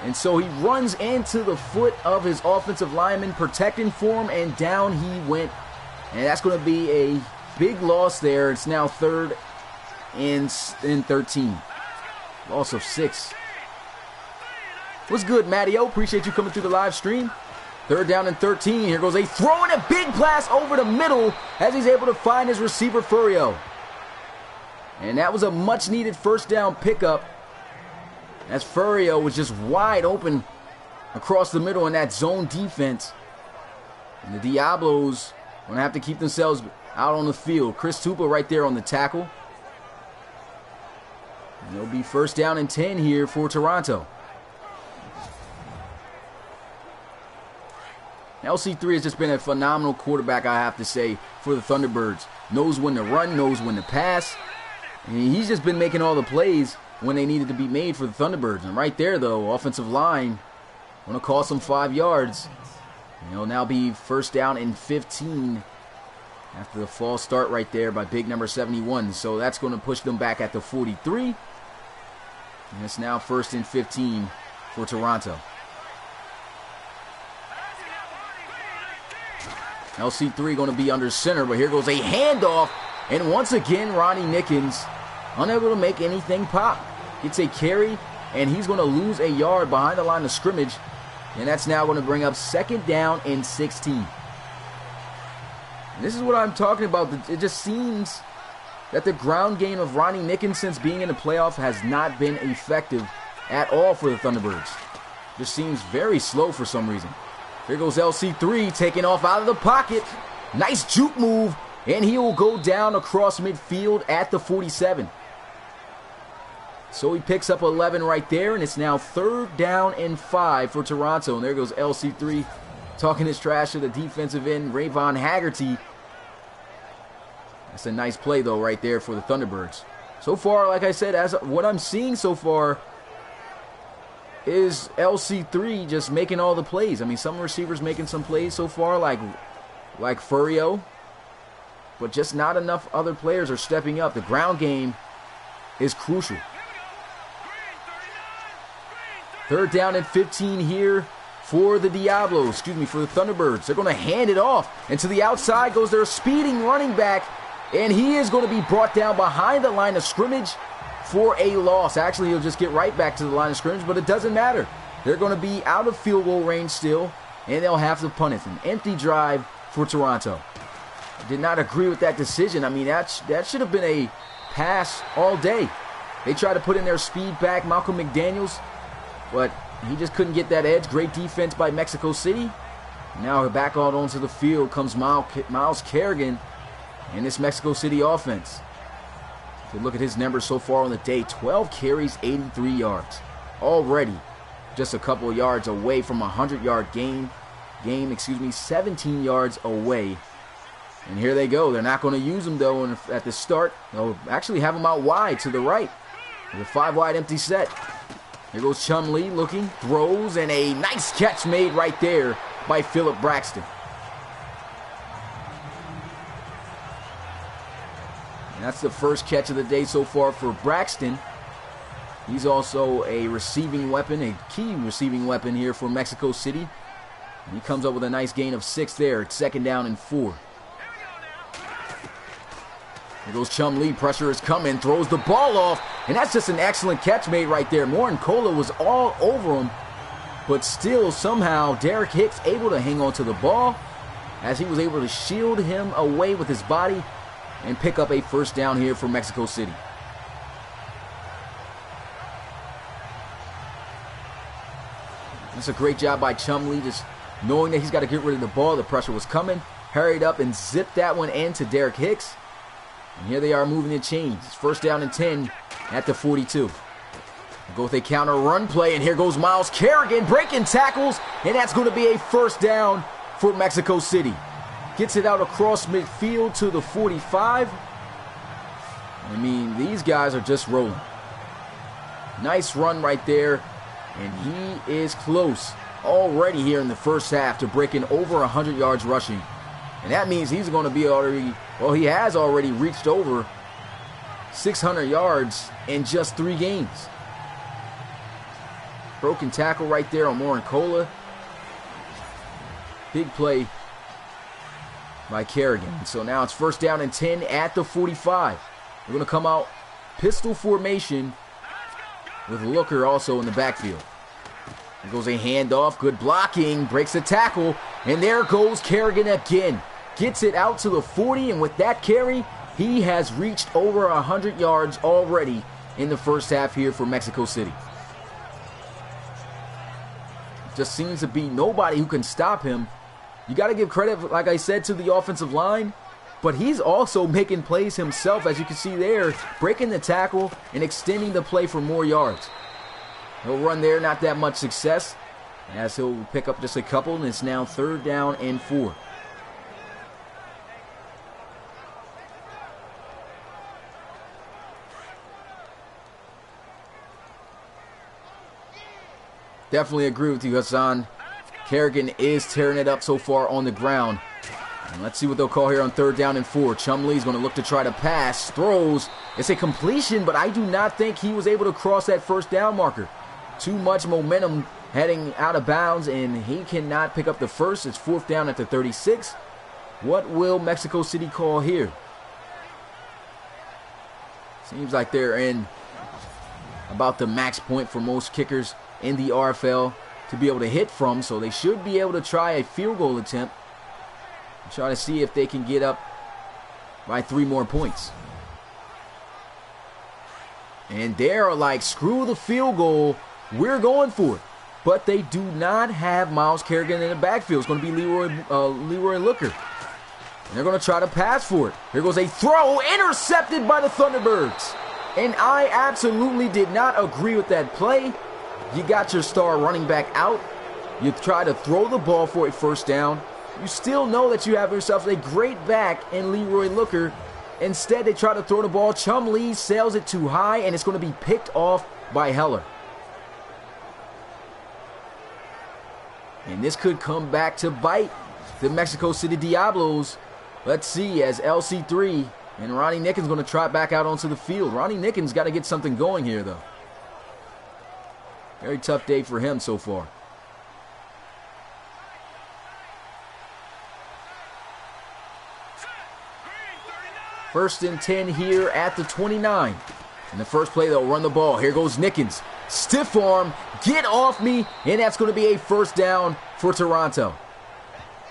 And so he runs into the foot of his offensive lineman, protecting for him, and down he went. And that's going to be a big loss there. It's now 3rd and 13. Loss of 6. What's good, Mattio? Appreciate you coming through the live stream. 3rd down and 13. Here goes a throw and a big blast over the middle as he's able to find his receiver, Furio. And that was a much-needed 1st down pickup as Furio was just wide open across the middle in that zone defense. And the Diablos going to have to keep themselves out on the field. Chris Tupa right there on the tackle. And it'll be 1st down and 10 here for Toronto. LC3 has just been a phenomenal quarterback, I have to say, for the Thunderbirds. Knows when to run, knows when to pass. And he's just been making all the plays when they needed to be made for the Thunderbirds. And right there, though, offensive line, going to cost them 5 yards. And it'll now be 1st down and 15 after the false start right there by big number 71. So that's going to push them back at the 43. And it's now 1st and 15 for Toronto. LC3 going to be under center, but here goes a handoff. And once again, Ronnie Nickens unable to make anything pop. Gets a carry, and he's going to lose a yard behind the line of scrimmage. And that's now going to bring up 2nd down and 16. And this is what I'm talking about. It just seems that the ground game of Ronnie Nickens since being in the playoff has not been effective at all for the Thunderbirds. Just seems very slow for some reason. Here goes LC3 taking off out of the pocket. Nice juke move, and he will go down across midfield at the 47. So he picks up 11 right there, and it's now 3rd down and 5 for Toronto. And there goes LC3 talking his trash to the defensive end, Rayvon Haggerty. That's a nice play, though, right there for the Thunderbirds. So far, like I said, as what I'm seeing so far is LC3 just making all the plays. I mean, some receivers making some plays so far, like Furio, but just not enough other players are stepping up. The ground game is crucial. 3rd down and 15 here for the Diablos, for the Thunderbirds. They're going to hand it off, and to the outside goes their speeding running back, and he is going to be brought down behind the line of scrimmage for a loss. Actually, he'll just get right back to the line of scrimmage, but it doesn't matter. They're going to be out of field goal range still, and they'll have to punt it. An empty drive for Toronto. I did not agree with that decision. I mean, that should have been a pass all day. They tried to put in their speed back, Malcolm McDaniels, but he just couldn't get that edge. Great defense by Mexico City. Now back out onto the field comes Miles Kerrigan and this Mexico City offense. If you look at his numbers so far on the day, 12 carries, 83 yards. Already just a couple of yards away from a 100-yard game, 17 yards away. And here they go. They're not going to use him, though, at the start. They'll actually have him out wide to the right. With a 5-wide empty set. Here goes Chumlee looking, throws, and a nice catch made right there by Philip Braxton. And that's the first catch of the day so far for Braxton. He's also a receiving weapon, a key receiving weapon here for Mexico City. And he comes up with a nice gain of 6 there. It's 2nd down and 4. Here goes Chumlee, pressure is coming, throws the ball off, and that's just an excellent catch made right there. Morincola was all over him, but still somehow Derek Hicks able to hang on to the ball as he was able to shield him away with his body and pick up a first down here for Mexico City. That's a great job by Chumlee, just knowing that he's got to get rid of the ball. The pressure was coming, hurried up and zipped that one in to Derek Hicks. And here they are moving the chains. It's 1st down and 10 at the 42. We'll go with a counter run play, and here goes Myles Kerrigan breaking tackles, and that's going to be a first down for Mexico City. Gets it out across midfield to the 45. I mean, these guys are just rolling. Nice run right there, and he is close already here in the first half to breaking over 100 yards rushing. And that means he's going to be already, well, he has already reached over 600 yards in just 3 games. Broken tackle right there on Morincola. Big play by Kerrigan. So now it's 1st down and 10 at the 45. We're going to come out pistol formation with Looker also in the backfield. There goes a handoff, good blocking, breaks the tackle, and there goes Kerrigan again. Gets it out to the 40, and with that carry, he has reached over 100 yards already in the first half here for Mexico City. Just seems to be nobody who can stop him. You got to give credit, like I said, to the offensive line, but he's also making plays himself, as you can see there, breaking the tackle and extending the play for more yards. He'll run there, not that much success, as he'll pick up just a couple, and it's now 3rd down and 4. Definitely agree with you, Hassan. Kerrigan is tearing it up so far on the ground. And let's see what they'll call here on 3rd down and 4. Chumlee's going to look to try to pass. Throws. It's a completion, but I do not think he was able to cross that 1st down marker. Too much momentum heading out of bounds, and he cannot pick up the first. It's 4th down at the 36. What will Mexico City call here? Seems like they're in about the max point for most kickers in the RFL to be able to hit from, so they should be able to try a field goal attempt and try to see if they can get up by 3 more points. And they're like, screw the field goal, we're going for it. But they do not have Myles Kerrigan in the backfield. It's going to be Leroy Looker. And they're going to try to pass for it. Here goes a throw, intercepted by the Thunderbirds. And I absolutely did not agree with that play. You got your star running back out. You try to throw the ball for a 1st down. You still know that you have yourself a great back in Leroy Looker. Instead, they try to throw the ball. Chumlee sails it too high, and it's going to be picked off by Heller. And this could come back to bite the Mexico City Diablos. Let's see, as LC3 and Ronnie Nickens going to trot back out onto the field. Ronnie Nickens got to get something going here, though. Very tough day for him so far. First and 10 here at the 29. In the first play, they'll run the ball. Here goes Nickens. Stiff arm, get off me, and that's going to be a 1st down for Toronto.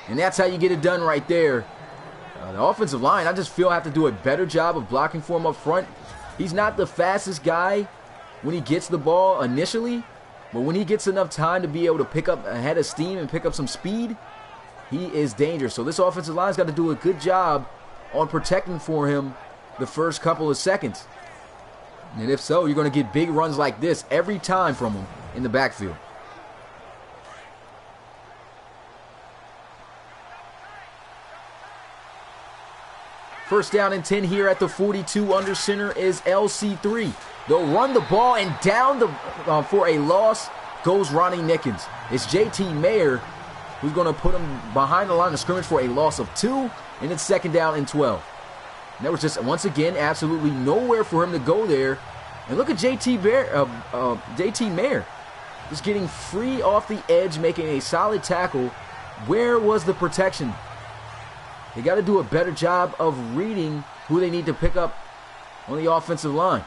And that's how you get it done right there. The offensive line, I just feel have to do a better job of blocking for him up front. He's not the fastest guy when he gets the ball initially, but when he gets enough time to be able to pick up a head of steam and pick up some speed, he is dangerous. So this offensive line's got to do a good job on protecting for him the first couple of seconds. And if so, you're going to get big runs like this every time from him in the backfield. First down and 10 here at the 42. Under center is LC3. They'll run the ball, and down for a loss goes Ronnie Nickens. It's JT Mayer who's going to put him behind the line of scrimmage for a loss of 2, and it's second down and 12. And there was just, once again, absolutely nowhere for him to go there. And look at JT Mayer just getting free off the edge, making a solid tackle. Where was the protection? They got to do a better job of reading who they need to pick up on the offensive line.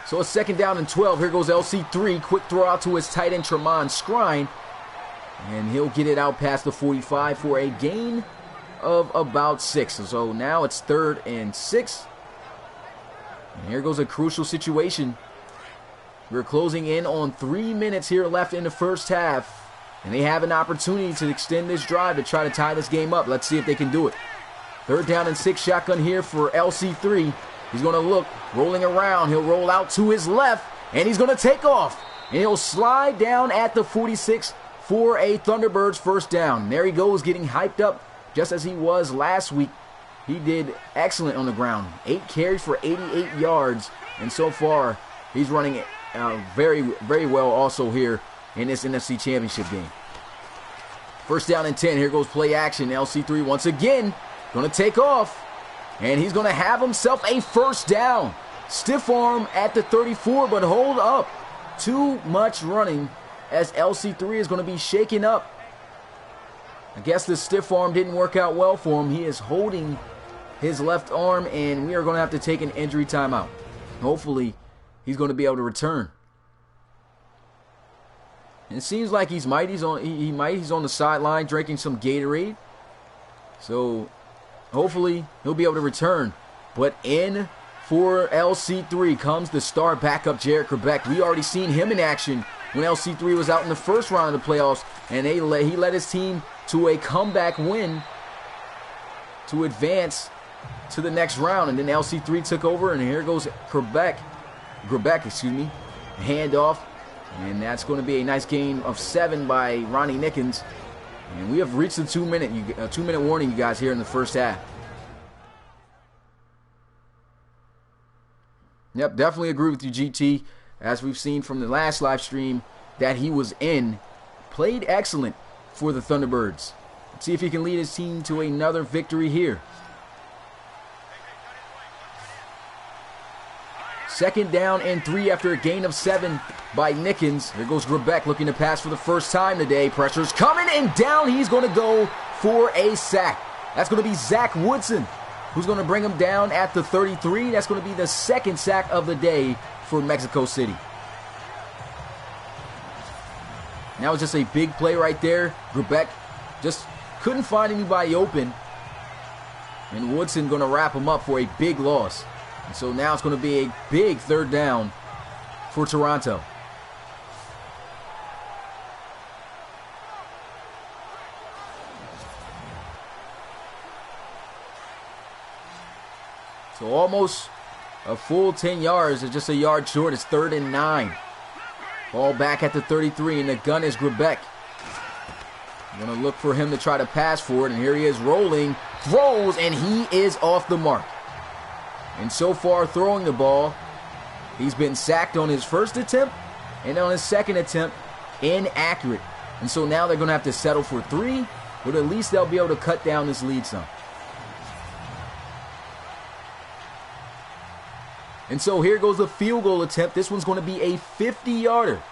So it's second down and 12. Here goes LC3. Quick throw out to his tight end, Tremont Scrine. And he'll get it out past the 45 for a gain of about 6. So now it's 3rd and 6. And here goes a crucial situation. We're closing in on 3 minutes here left in the first half. And they have an opportunity to extend this drive to try to tie this game up. Let's see if they can do it. 3rd down and 6 shotgun here for LC3. He's going to look, rolling around. He'll roll out to his left, and he's going to take off. And he'll slide down at the 46 for a Thunderbirds first down. There he goes, getting hyped up just as he was last week. He did excellent on the ground. 8 carries for 88 yards. And so far, he's running very, very well also here in this NFC Championship game. First down and 10. Here goes play action. LC3 once again going to take off. And he's going to have himself a first down. Stiff arm at the 34, but hold up. Too much running as LC3 is going to be shaken up. I guess the stiff arm didn't work out well for him. He is holding his left arm, and we are going to have to take an injury timeout. Hopefully, he's going to be able to return. And it seems like he's on the sideline drinking some Gatorade. So hopefully he'll be able to return. But in for LC3 comes the star backup Jared Krebeck. We already seen him in action when LC3 was out in the first round of the playoffs, and he led his team to a comeback win to advance to the next round. And then LC3 took over, and here goes Krebeck, handoff. And that's going to be a nice gain of 7 by Ronnie Nickens. And we have reached the 2-minute warning, you guys, here in the first half. Yep, definitely agree with you, GT. As we've seen from the last live stream that he was in, played excellent for the Thunderbirds. Let's see if he can lead his team to another victory here. Second down and 3 after a gain of 7 by Nickens. Here goes Krebeck looking to pass for the first time today. Pressure's coming, and down he's going to go for a sack. That's going to be Zach Woodson, who's going to bring him down at the 33. That's going to be the second sack of the day for Mexico City. That was just a big play right there. Krebeck just couldn't find anybody open. And Woodson going to wrap him up for a big loss. And so now it's going to be a big 3rd down for Toronto. So almost a full 10 yards. It's just a yard short. It's 3rd and 9. Ball back at the 33, and the gun is Krebeck. Going to look for him to try to pass for it, and here he is rolling, throws, and he is off the mark. And so far throwing the ball, he's been sacked on his first attempt, and on his second attempt, inaccurate. And so now they're going to have to settle for 3, but at least they'll be able to cut down this lead some. And so here goes the field goal attempt. This one's going to be a 50-yarder.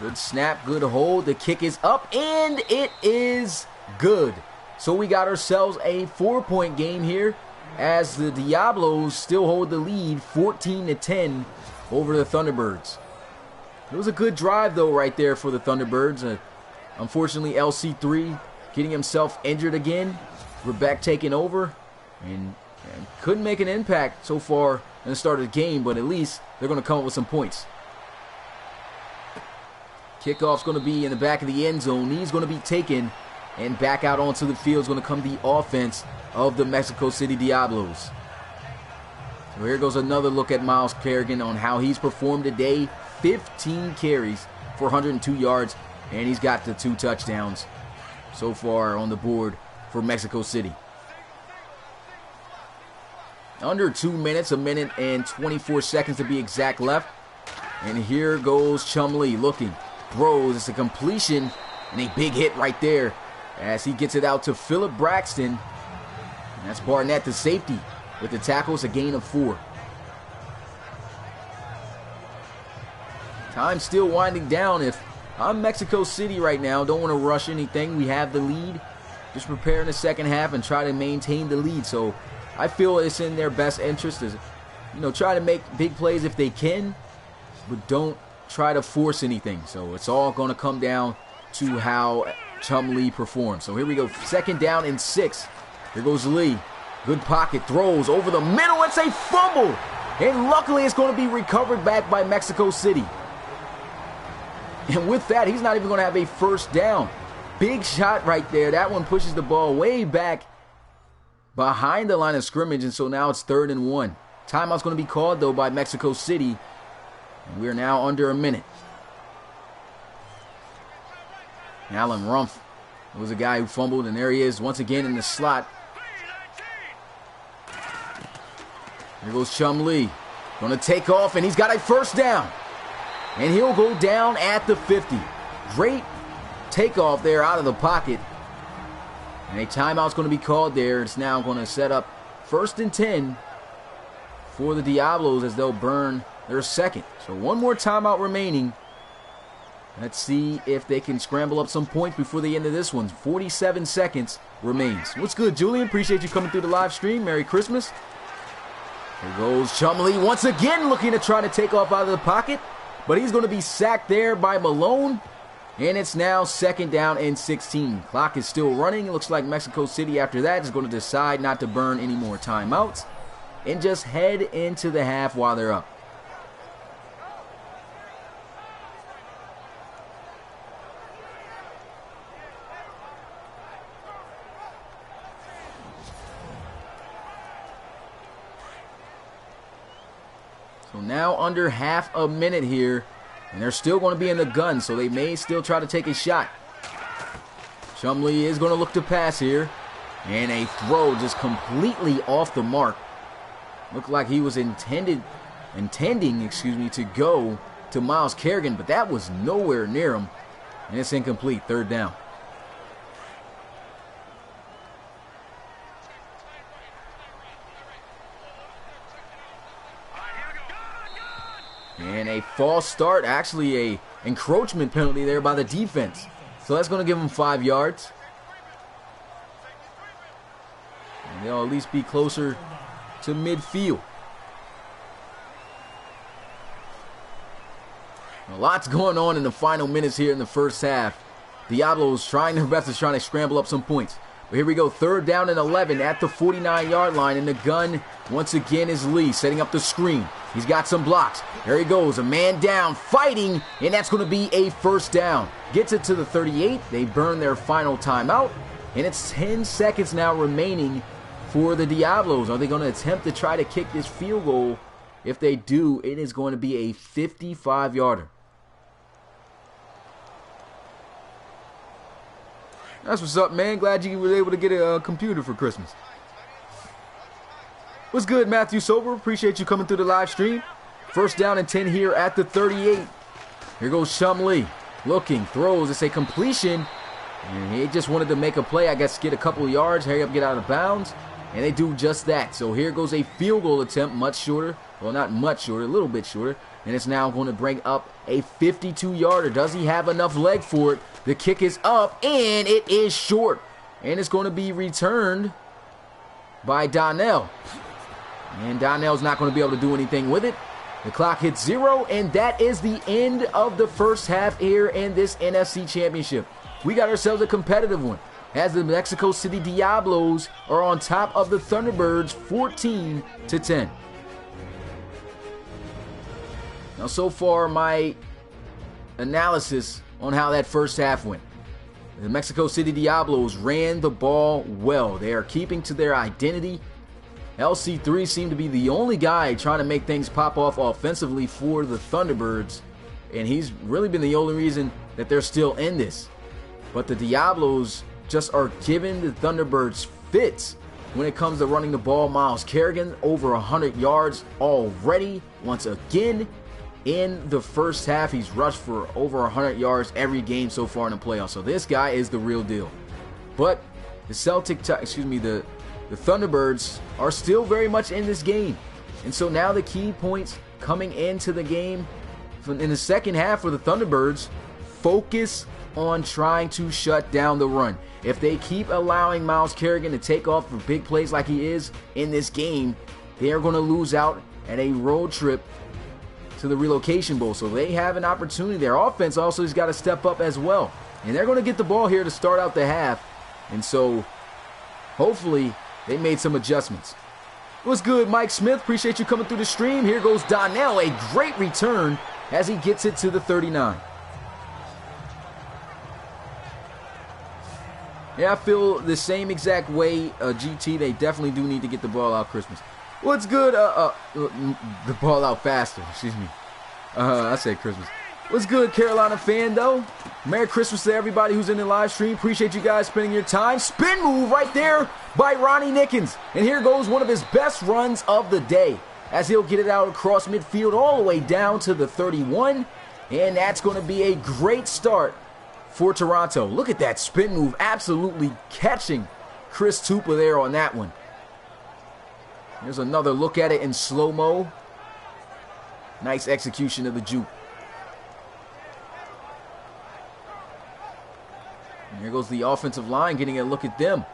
Good snap, good hold. The kick is up, and it is good. So we got ourselves a 4-point game here as the Diablos still hold the lead 14-10 over the Thunderbirds. It was a good drive, though, right there for the Thunderbirds. Unfortunately, LC3 getting himself injured again. Krebeck taking over and couldn't make an impact so far in the start of the game, but at least they're going to come up with some points. Kickoff's going to be in the back of the end zone. He's going to be taken, and back out onto the field is going to come the offense of the Mexico City Diablos. So here goes another look at Myles Kerrigan on how he's performed today. 15 carries for 102 yards And he's got the 2 touchdowns so far on the board for Mexico City. Under 2 minutes, 1 minute and 24 seconds to be exact left. And here goes Chumlee looking, throws, it's a completion, and a big hit right there as he gets it out to Philip Braxton. And that's Barnett, the safety, with the tackles, a gain of 4. Time still winding down. If I'm Mexico City right now, don't want to rush anything. We have the lead. Just prepare in the second half and try to maintain the lead. So I feel it's in their best interest to, try to make big plays if they can, but don't try to force anything. So it's all going to come down to how Chumlee performs. So here we go, 2nd down and 6. Here goes Lee. Good pocket, throws over the middle. It's a fumble. And luckily it's going to be recovered back by Mexico City. And with that, he's not even going to have a first down. Big shot right there. That one pushes the ball way back behind the line of scrimmage. And so now it's 3rd and 1. Timeout's going to be called, though, by Mexico City. And we're now under a minute. Alan Rumpf was a guy who fumbled, and there he is once again in the slot. Here goes Chumlee. Going to take off, and he's got a first down. And he'll go down at the 50. Great takeoff there out of the pocket. And a timeout's going to be called there. It's now going to set up 1st and 10 for the Diablos as they'll burn their 2nd. So one more timeout remaining. Let's see if they can scramble up some points before the end of this one. 47 seconds remains. What's good, Julian? Appreciate you coming through the live stream. Merry Christmas. Here goes Chumlee once again looking to try to take off out of the pocket. But he's going to be sacked there by Malone. And it's now 2nd down and 16. Clock is still running. It looks like Mexico City after that is going to decide not to burn any more timeouts and just head into the half while they're up. So now under half a minute here, and they're still going to be in the gun, so they may still try to take a shot. Chumlee is going to look to pass here, and a throw just completely off the mark. Looked like he was intending, to go to Myles Kerrigan, but that was nowhere near him, and it's incomplete, 3rd down. And a false start, actually a encroachment penalty there by the defense. So that's going to give them 5 yards. And they'll at least be closer to midfield. A lot's going on in the final minutes here in the first half. Diablos trying their best, trying to scramble up some points. But here we go, 3rd down and 11 at the 49-yard line. And the gun, once again, is Lee setting up the screen. He's got some blocks. There he goes, a man down, fighting, and that's going to be a first down. Gets it to the 38. They burn their final timeout, and it's 10 seconds now remaining for the Diablos. Are they going to attempt to try to kick this field goal? If they do, it is going to be a 55-yarder. That's what's up, man. Glad you were able to get a computer for Christmas. What's good, Matthew Sober? Appreciate you coming through the live stream. 1st down and 10 here at the 38. Here goes Chumlee. Looking, throws. It's a completion. And he just wanted to make a play, I guess, get a couple yards, hurry up, get out of bounds. And they do just that. So here goes a field goal attempt, much shorter. Well, not much shorter, a little bit shorter. And it's now going to bring up a 52-yarder. Does he have enough leg for it? The kick is up, and it is short. And it's going to be returned by Donnell. And Donnell's not going to be able to do anything with it. The clock hits 0, and that is the end of the first half here in this NFC Championship. We got ourselves a competitive one, as the Mexico City Diablos are on top of the Thunderbirds 14-10. Now, so far, my analysis on how that first half went. The Mexico City Diablos ran the ball well. They are keeping to their identity. LC3 seemed to be the only guy trying to make things pop off offensively for the Thunderbirds. and he's really been the only reason that they're still in this. But the Diablos just are giving the Thunderbirds fits when it comes to running the ball. Myles Kerrigan over 100 yards already. Once again, in the first half, he's rushed for over 100 yards every game so far in the playoffs. So this guy is the real deal. But the the Thunderbirds are still very much in this game. And so now the key points coming into the game in the second half for the Thunderbirds, focus on trying to shut down the run. If they keep allowing Myles Kerrigan to take off for big plays like he is in this game, they are going to lose out at a road trip to the Relocation Bowl. So they have an opportunity. Their offense also has got to step up as well. And they're going to get the ball here to start out the half. And so hopefully they made some adjustments. What's good, Mike Smith? Appreciate you coming through the stream. Here goes Donnell. A great return as he gets it to the 39. Yeah, I feel the same exact way, GT. They definitely do need to get the ball out Christmas. What's good? The ball out faster. Excuse me. I said Christmas. What's good, Carolina fan, though? Merry Christmas to everybody who's in the live stream. Appreciate you guys spending your time. Spin move right there by Ronnie Nickens. And here goes one of his best runs of the day, as he'll get it out across midfield all the way down to the 31. And that's going to be a great start for Toronto. Look at that spin move, absolutely catching Chris Tupa there on that one. Here's another look at it in slow-mo. Nice execution of the juke. And here goes the offensive line getting a look at them.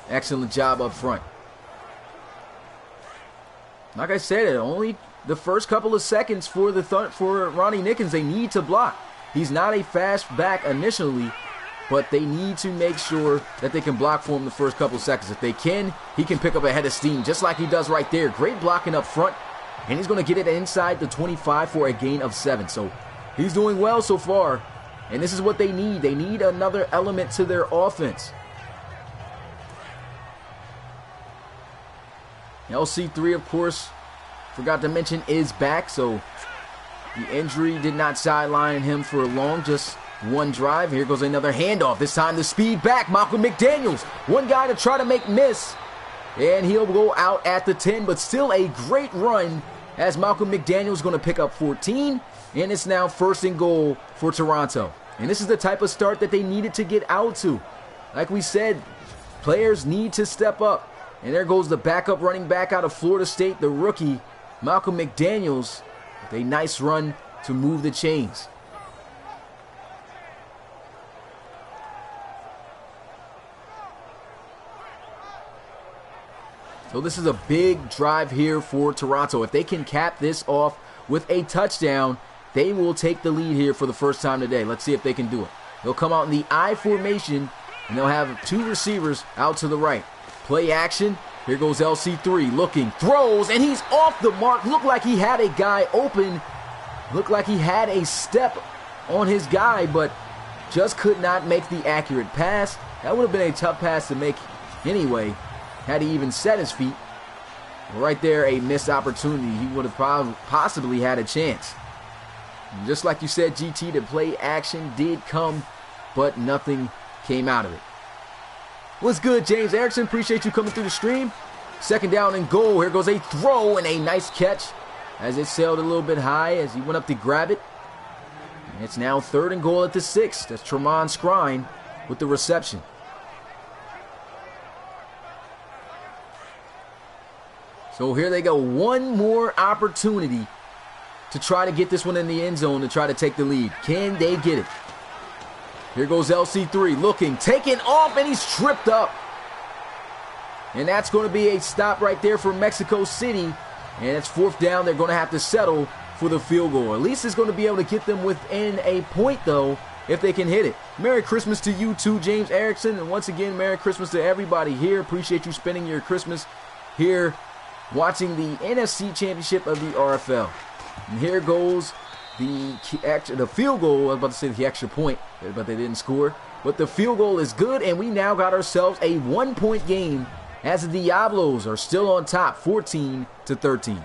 Excellent job up front. Like I said, only the first couple of seconds for Ronnie Nickens. They need to block. He's not a fast back initially, but they need to make sure that they can block for him the first couple seconds. If they can, he can pick up a head of steam just like he does right there. Great blocking up front, and he's going to get it inside the 25 for a gain of 7. So he's doing well so far, and this is what they need. They need another element to their offense. LC3, of course, forgot to mention, is back, so the injury did not sideline him for long, just one drive. Here goes another handoff. This time the speed back. Malcolm McDaniels. One guy to try to make miss. And he'll go out at the 10, but still a great run as Malcolm McDaniels going to pick up 14. And it's now 1st and goal for Toronto. And this is the type of start that they needed to get out to. Like we said, players need to step up. And there goes the backup running back out of Florida State, the rookie, Malcolm McDaniels. A nice run to move the chains. So this is a big drive here for Toronto. If they can cap this off with a touchdown, they will take the lead here for the first time today. Let's see if they can do it. They'll come out in the I formation, and they'll have 2 receivers out to the right. Play action. Here goes LC3 looking, throws, and he's off the mark. Looked like he had a guy open. Looked like he had a step on his guy, but just could not make the accurate pass. That would have been a tough pass to make anyway, had he even set his feet. Right there, a missed opportunity. He would have possibly had a chance. And just like you said, GT, the play action did come, but nothing came out of it. What's good, James Erickson? Appreciate you coming through the stream. 2nd down and goal. Here goes a throw and a nice catch as it sailed a little bit high as he went up to grab it. And it's now 3rd and goal at the 6. That's Tremont Scrine with the reception. So here they go. One more opportunity to try to get this one in the end zone to try to take the lead. Can they get it? Here goes LC3 looking, taking off, and he's tripped up. And that's going to be a stop right there for Mexico City. And it's 4th down. They're going to have to settle for the field goal. At least it's going to be able to get them within a point, though, if they can hit it. Merry Christmas to you too, James Erickson. And once again, Merry Christmas to everybody here. Appreciate you spending your Christmas here watching the NFC Championship of the RFL. And here goes the field goal. I was about to say the extra point, but they didn't score. But the field goal is good, and we now got ourselves a 1-point game as the Diablos are still on top, 14-13.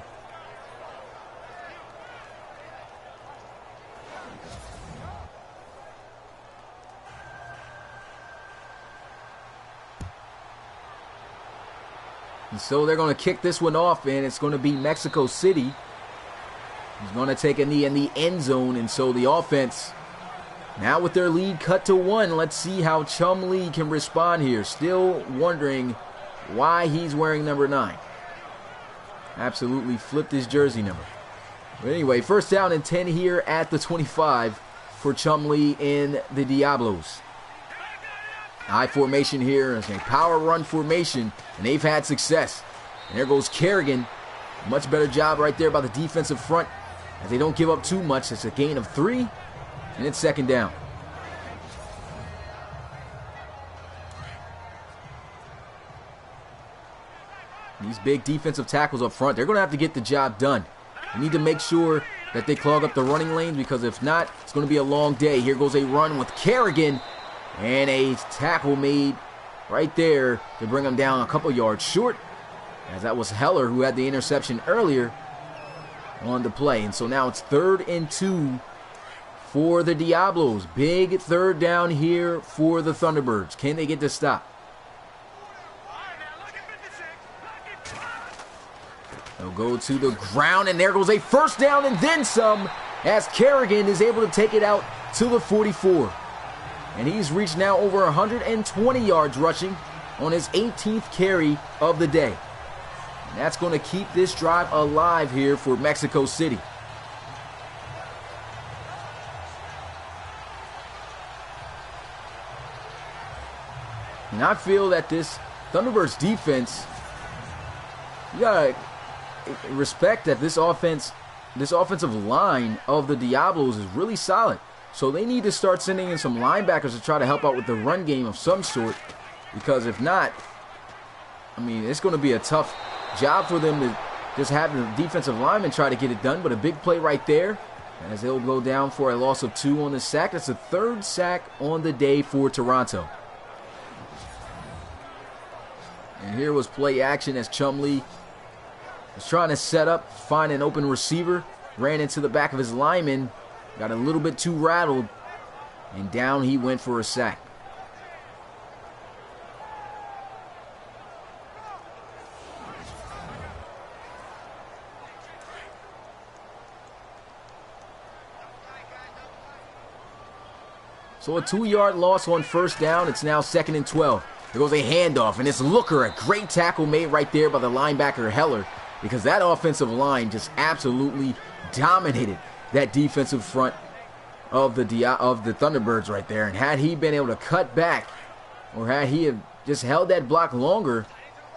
And so they're going to kick this one off, and it's going to be Mexico City. He's going to take a knee in the end zone, and so the offense, now with their lead cut to 1, let's see how Chumlee can respond here. Still wondering why he's wearing number 9. Absolutely flipped his jersey number. But anyway, first down and 10 here at the 25 for Chumlee in the Diablos. I formation here, it's a power run formation, and they've had success. And there goes Kerrigan. Much better job right there by the defensive front, as they don't give up too much. It's a gain of 3, and it's second down. These big defensive tackles up front, they're going to have to get the job done. They need to make sure that they clog up the running lanes, because if not, it's going to be a long day. Here goes a run with Kerrigan, and a tackle made right there to bring him down a couple yards short, as that was Heller who had the interception earlier on the play. And so now it's 3rd and 2 for the Diablos. Big third down here for the Thunderbirds. Can they get this stop? They'll go to the ground, and there goes a first down and then some, as Kerrigan is able to take it out to the 44. And he's reached now over 120 yards rushing on his 18th carry of the day. And that's going to keep this drive alive here for Mexico City. And I feel that this Thunderbirds defense, you gotta respect that this offensive line of the Diablos is really solid. So they need to start sending in some linebackers to try to help out with the run game of some sort, because if not, I mean, it's going to be a tough job for them to just have the defensive linemen try to get it done. But a big play right there, as they'll go down for a loss of 2 on the sack. That's the 3rd sack on the day for Toronto. And here was play action as Chumlee was trying to set up, find an open receiver, ran into the back of his lineman, got a little bit too rattled, and down he went for a sack. So a 2-yard loss on first down. It's now 2nd and 12. There goes a handoff, and it's Looker, a great tackle made right there by the linebacker Heller, because that offensive line just absolutely dominated that defensive front of the Thunderbirds right there. And had he been able to cut back, or had he have just held that block longer,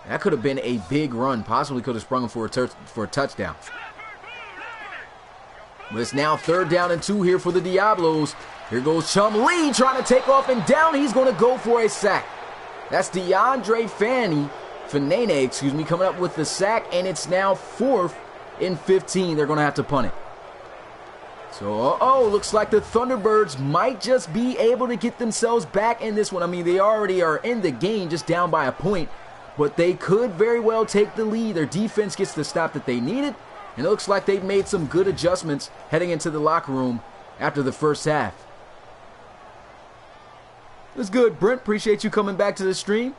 that could have been a big run. Possibly could have sprung him for a touchdown. But it's now 3rd down and 2 here for the Diablos. Here goes Chumlee trying to take off, and down he's going to go for a sack. That's DeAndre Fanene, coming up with the sack, and it's now 4th and 15. They're going to have to punt it. So, looks like the Thunderbirds might just be able to get themselves back in this one. I mean, they already are in the game, just down by a point, but they could very well take the lead. Their defense gets the stop that they needed, and it looks like they've made some good adjustments heading into the locker room after the first half. It was good, Brent. Appreciate you coming back to the stream.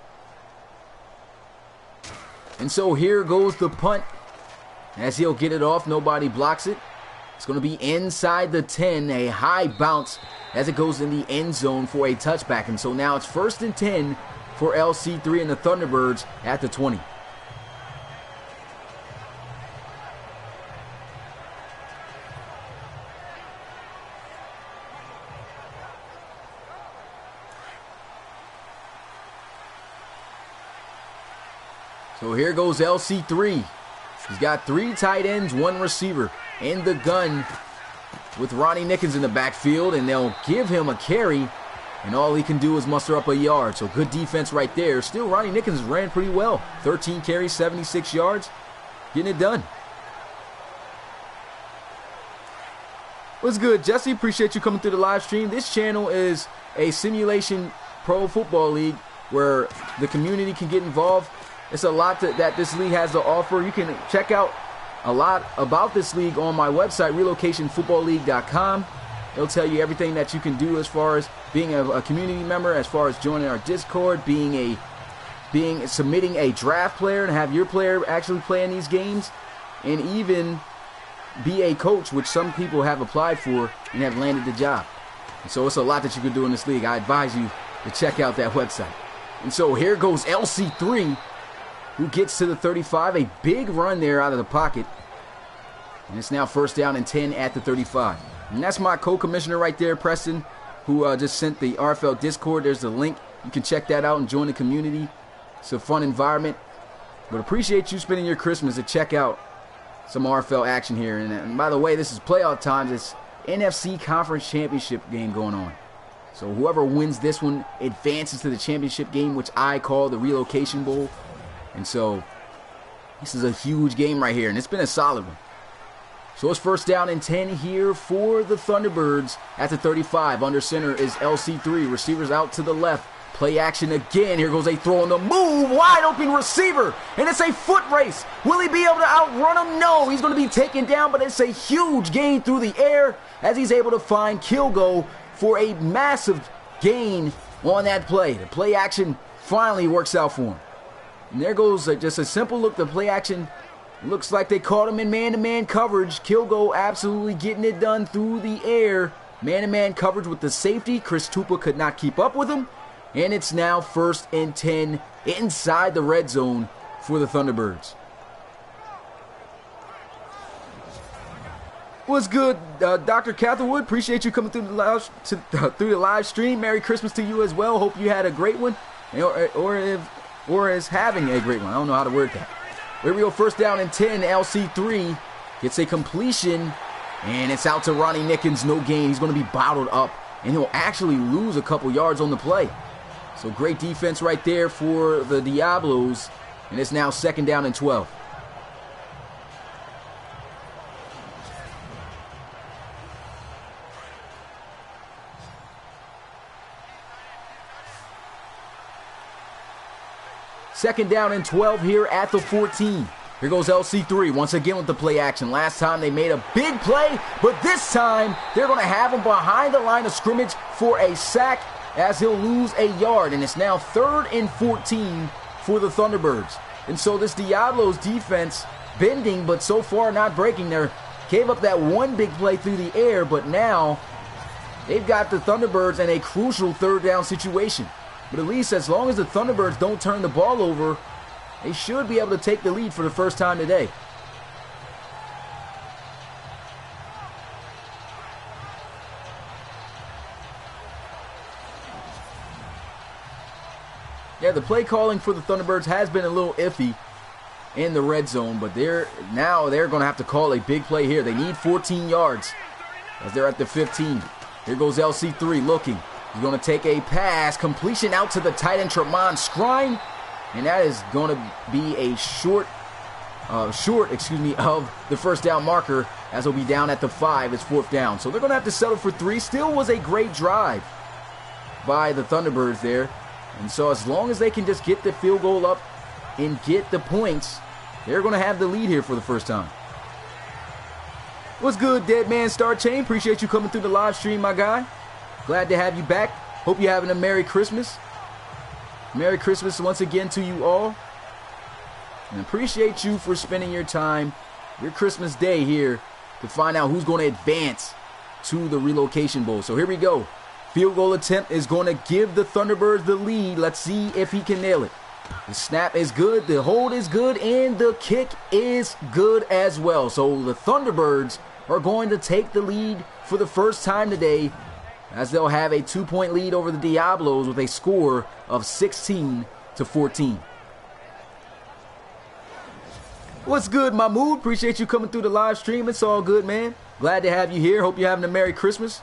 And so here goes the punt. As he'll get it off, nobody blocks it. It's going to be inside the 10, a high bounce as it goes in the end zone for a touchback. And so now it's 1st and 10 for LC3 and the Thunderbirds at the 20. So here goes LC3. He's got 3 tight ends, 1 receiver in the gun with Ronnie Nickens in the backfield, and they'll give him a carry, and all he can do is muster up a yard. So good defense right there. Still, Ronnie Nickens ran pretty well. 13 carries, 76 yards, getting it done. What's good, Jesse? Appreciate you coming through the live stream. This channel is a simulation pro football league where the community can get involved. It's a lot that this league has to offer. You can check out a lot about this league on my website, relocationfootballleague.com. It'll tell you everything that you can do as far as being a community member, as far as joining our Discord, being a submitting a draft player and have your player actually play in these games, and even be a coach, which some people have applied for and have landed the job. And so it's a lot that you can do in this league. I advise you to check out that website. And so here goes LC3, who gets to the 35. A big run there out of the pocket. And it's now first down and 10 at the 35. And that's my co-commissioner right there, Preston, who just sent the RFL Discord. There's the link. You can check that out and join the community. It's a fun environment. But appreciate you spending your Christmas to check out some RFL action here. And by the way, this is playoff times. It's NFC Conference Championship game going on. So whoever wins this one advances to the championship game, which I call the Relocation Bowl. And so this is a huge game right here, and it's been a solid one. So it's first down and 10 here for the Thunderbirds at the 35. Under center is LC3. Receivers out to the left. Play action again. Here goes a throw on the move. Wide open receiver. And it's a foot race. Will he be able to outrun him? No. He's going to be taken down, but it's a huge gain through the air as he's able to find Kilgo for a massive gain on that play. The play action finally works out for him. And there goes just a simple look. The play action looks like they caught him in man-to-man coverage. Kilgo absolutely getting it done through the air. Man-to-man coverage with the safety. Chris Tupa could not keep up with him. And it's now first and 10 inside the red zone for the Thunderbirds. What's good, Dr. Catherwood? Appreciate you coming through the live stream. Merry Christmas to you as well. Hope you had a great one, or is having a great one. I don't know how to word that. Here we go, first down and 10. LC3 gets a completion, and it's out to Ronnie Nickens. No gain. He's going to be bottled up, and he'll actually lose a couple yards on the play. So great defense right there for the Diablos, and it's now second down and 12. Second down and 12 here at the 14. Here goes LC3 once again with the play action. Last time they made a big play, but this time they're going to have him behind the line of scrimmage for a sack as he'll lose a yard. And it's now third and 14 for the Thunderbirds. And so this Diablos defense bending, but so far not breaking. They gave up that one big play through the air, but now they've got the Thunderbirds in a crucial third down situation. But at least as long as the Thunderbirds don't turn the ball over, they should be able to take the lead for the first time today. Yeah, the play calling for the Thunderbirds has been a little iffy in the red zone, but they're going to have to call a big play here. They need 14 yards as they're at the 15. Here goes LC3 looking. He's going to take a pass, completion out to the tight end, Tremont Scrine, and that is going to be a short of the first down marker as he'll be down at the 5. It's fourth down. So they're going to have to settle for 3. Still was a great drive by the Thunderbirds there. And so as long as they can just get the field goal up and get the points, they're going to have the lead here for the first time. What's good, Dead Man Star Chain? Appreciate you coming through the live stream, my guy. Glad to have you back. Hope you're having a Merry Christmas. Merry Christmas once again to you all. And appreciate you for spending your time, your Christmas day here, to find out who's going to advance to the Relocation Bowl. So here we go. Field goal attempt is going to give the Thunderbirds the lead. Let's see if he can nail it. The snap is good, the hold is good, and the kick is good as well. So the Thunderbirds are going to take the lead for the first time today, as they'll have a 2-point lead over the Diablos with a score of 16-14. What's good, Mahmood? Appreciate you coming through the live stream. It's all good, man. Glad to have you here. Hope you're having a Merry Christmas.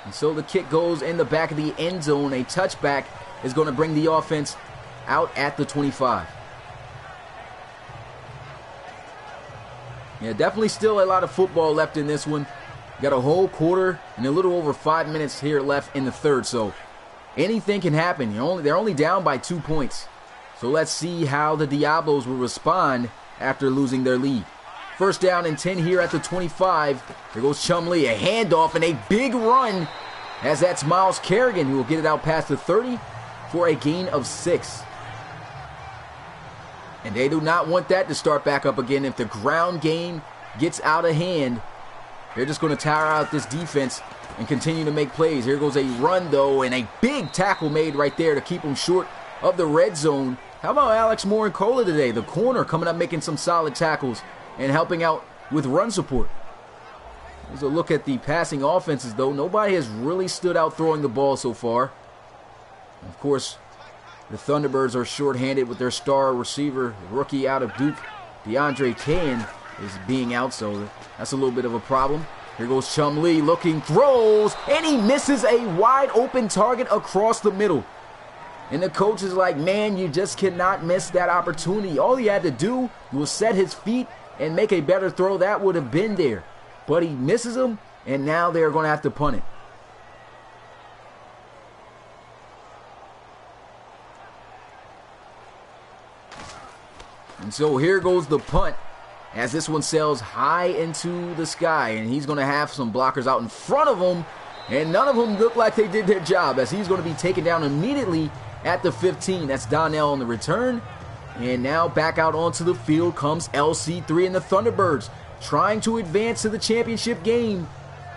And so the kick goes in the back of the end zone. A touchback is going to bring the offense out at the 25. Yeah, definitely still a lot of football left in this one. Got a whole quarter and a little over 5 minutes here left in the third. So anything can happen. They're only down by 2 points. So let's see how the Diablos will respond after losing their lead. First down and 10 here at the 25. There goes Chumlee, a handoff and a big run as that's Miles Kerrigan who will get it out past the 30 for a gain of 6. And they do not want that to start back up again. If the ground game gets out of hand, they're just going to tire out this defense and continue to make plays. Here goes a run, though, and a big tackle made right there to keep them short of the red zone. How about Alex Moore and Cola today? The corner coming up making some solid tackles and helping out with run support. Here's a look at the passing offenses, though. Nobody has really stood out throwing the ball so far. Of course, the Thunderbirds are shorthanded with their star receiver, rookie out of Duke, DeAndre Cain, is being out, so that's a little bit of a problem. Here goes Chum Lee looking, throws, and he misses a wide open target across the middle. And the coach is like, man, you just cannot miss that opportunity. All he had to do was set his feet and make a better throw. That would have been there. But he misses him, and now they're going to have to punt it. And so here goes the punt as this one sails high into the sky, and he's going to have some blockers out in front of him, and none of them look like they did their job as he's going to be taken down immediately at the 15. That's Donnell on the return, and now back out onto the field comes LC3 and the Thunderbirds trying to advance to the championship game.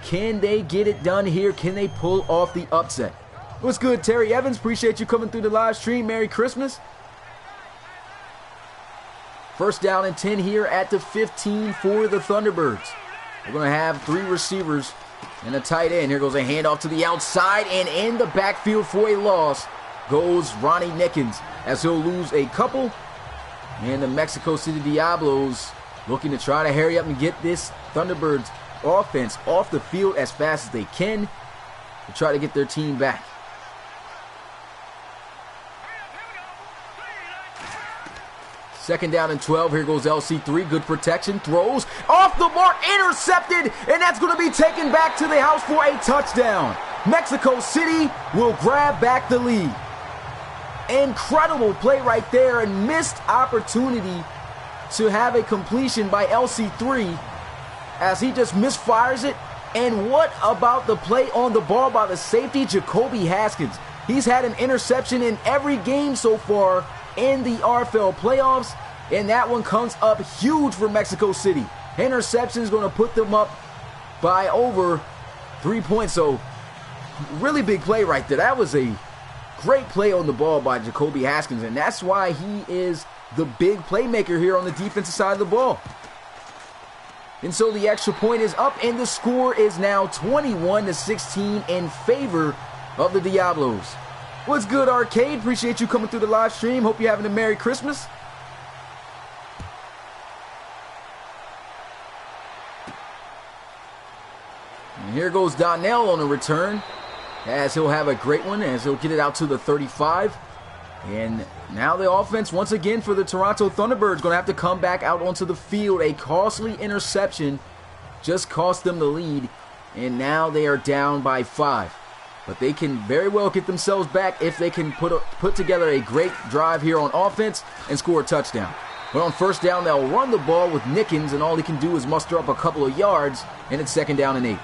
Can they get it done here? Can they pull off the upset? What's good, Terry Evans? Appreciate you coming through the live stream. Merry Christmas. First down and 10 here at the 15 for the Thunderbirds. They're going to have 3 receivers and a tight end. Here goes a handoff to the outside, and in the backfield for a loss goes Ronnie Nickens as he'll lose a couple. And the Mexico City Diablos looking to try to hurry up and get this Thunderbirds offense off the field as fast as they can to try to get their team back. Second down and 12. Here goes LC3. Good protection. Throws off the mark. Intercepted. And that's going to be taken back to the house for a touchdown. Mexico City will grab back the lead. Incredible play right there, and missed opportunity to have a completion by LC3 as he just misfires it. And what about the play on the ball by the safety, Jacoby Haskins? He's had an interception in every game so far in the RFL playoffs, and that one comes up huge for Mexico City. Interception is going to put them up by over 3 points, so really big play right there. That was a great play on the ball by Jacoby Haskins, and that's why he is the big playmaker here on the defensive side of the ball. And so the extra point is up, and the score is now 21-16 in favor of the Diablos. What's good, Arcade? Appreciate you coming through the live stream. Hope you're having a Merry Christmas. And here goes Donnell on the return, as he'll have a great one, as he'll get it out to the 35. And now the offense, once again, for the Toronto Thunderbirds, going to have to come back out onto the field. A costly interception just cost them the lead, and now they are down by 5. But they can very well get themselves back if they can put together a great drive here on offense and score a touchdown. But on first down, they'll run the ball with Nickens, and all he can do is muster up a couple of yards, and it's second down and 8.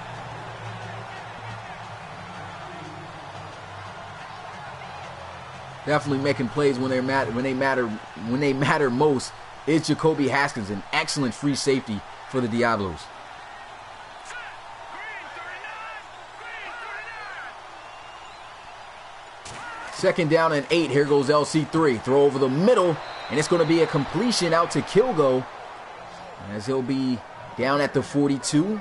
Definitely making plays when they matter most is Jacoby Haskins, an excellent free safety for the Diablos. Second down and 8. Here goes LC3. Throw over the middle, and it's going to be a completion out to Kilgo, as he'll be down at the 42.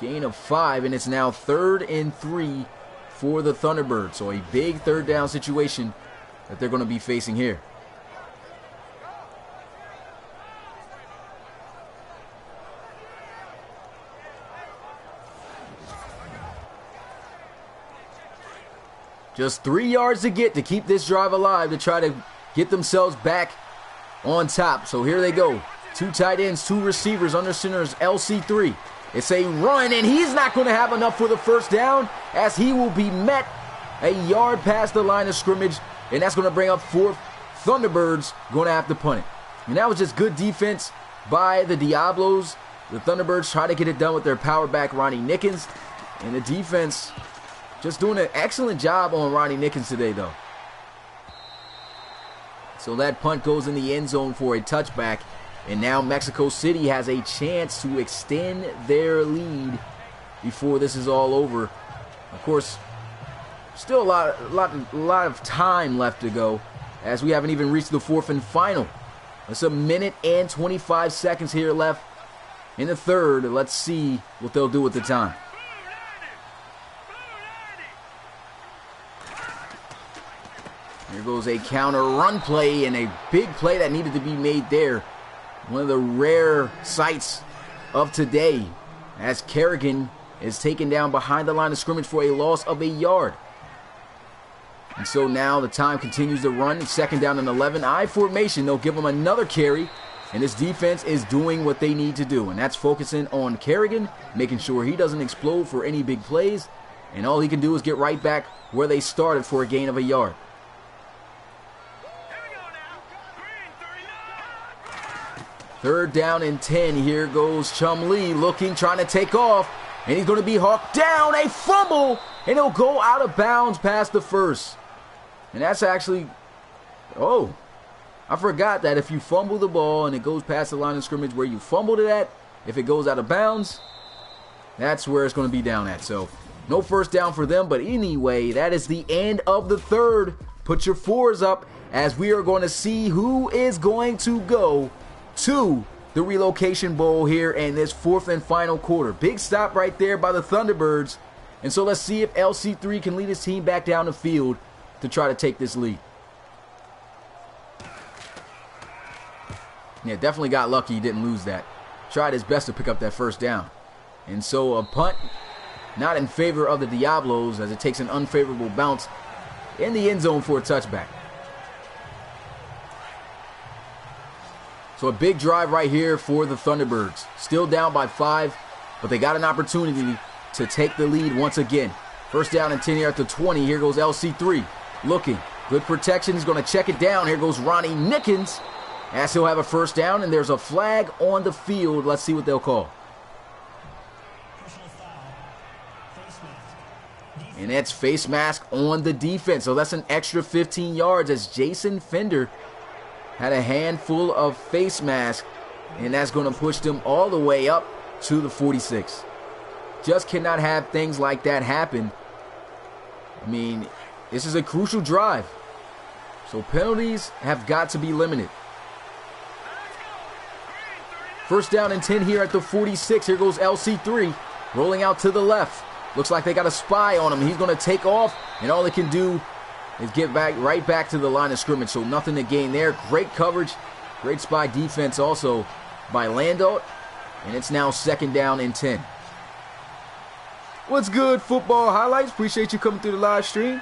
Gain of 5, and it's now 3rd and 3 for the Thunderbirds. So a big third down situation that they're going to be facing here. Just 3 yards to get to keep this drive alive, to try to get themselves back on top. So here they go. 2 tight ends, 2 receivers. Under center is LC3. It's a run, and he's not going to have enough for the first down, as he will be met a yard past the line of scrimmage, and that's going to bring up 4th. Thunderbirds going to have to punt it. And that was just good defense by the Diablos. The Thunderbirds try to get it done with their power back, Ronnie Nickens. And the defense just doing an excellent job on Ronnie Nickens today, though. So that punt goes in the end zone for a touchback. And now Mexico City has a chance to extend their lead before this is all over. Of course, still a lot of time left to go, as we haven't even reached the fourth and final. It's a minute and 25 seconds here left in the third. Let's see what they'll do with the time. Here goes a counter run play, and a big play that needed to be made there. One of the rare sights of today, as Kerrigan is taken down behind the line of scrimmage for a loss of a yard. And so now the time continues to run. It's second down and 11. I formation. They'll give them another carry. And this defense is doing what they need to do. And that's focusing on Kerrigan, making sure he doesn't explode for any big plays. And all he can do is get right back where they started for a gain of a yard. Third down and 10. Here goes Chumlee looking, trying to take off. And he's going to be hawked down. A fumble. And he'll go out of bounds past the first. And that's actually... Oh, I forgot that if you fumble the ball and it goes past the line of scrimmage where you fumbled it at, if it goes out of bounds, that's where it's going to be down at. So, no first down for them. But anyway, that is the end of the third. Put your fours up as we are going to see who is going to go to the Relocation Bowl here in this fourth and final quarter. Big stop right there by the Thunderbirds. And so let's see if LC3 can lead his team back down the field to try to take this lead. Yeah, definitely got lucky he didn't lose that. Tried his best to pick up that first down. And so a punt, not in favor of the Diablos, as it takes an unfavorable bounce in the end zone for a touchback. So a big drive right here for the Thunderbirds. Still down by 5, but they got an opportunity to take the lead once again. First down and 10 here at the 20. Here goes LC3 looking. Good protection. He's going to check it down. Here goes Ronnie Nickens, as he'll have a first down, and there's a flag on the field. Let's see what they'll call. And that's face mask on the defense. So that's an extra 15 yards as Jason Fender had a handful of face mask, and that's going to push them all the way up to the 46. Just cannot have things like that happen. I mean, this is a crucial drive. So penalties have got to be limited. First down and 10 here at the 46. Here goes LC3 rolling out to the left. Looks like they got a spy on him. He's going to take off, and all they can do is get right back to the line of scrimmage. So nothing to gain there. Great coverage. Great spy defense also by Lando. And it's now second down and 10. What's good, football highlights? Appreciate you coming through the live stream.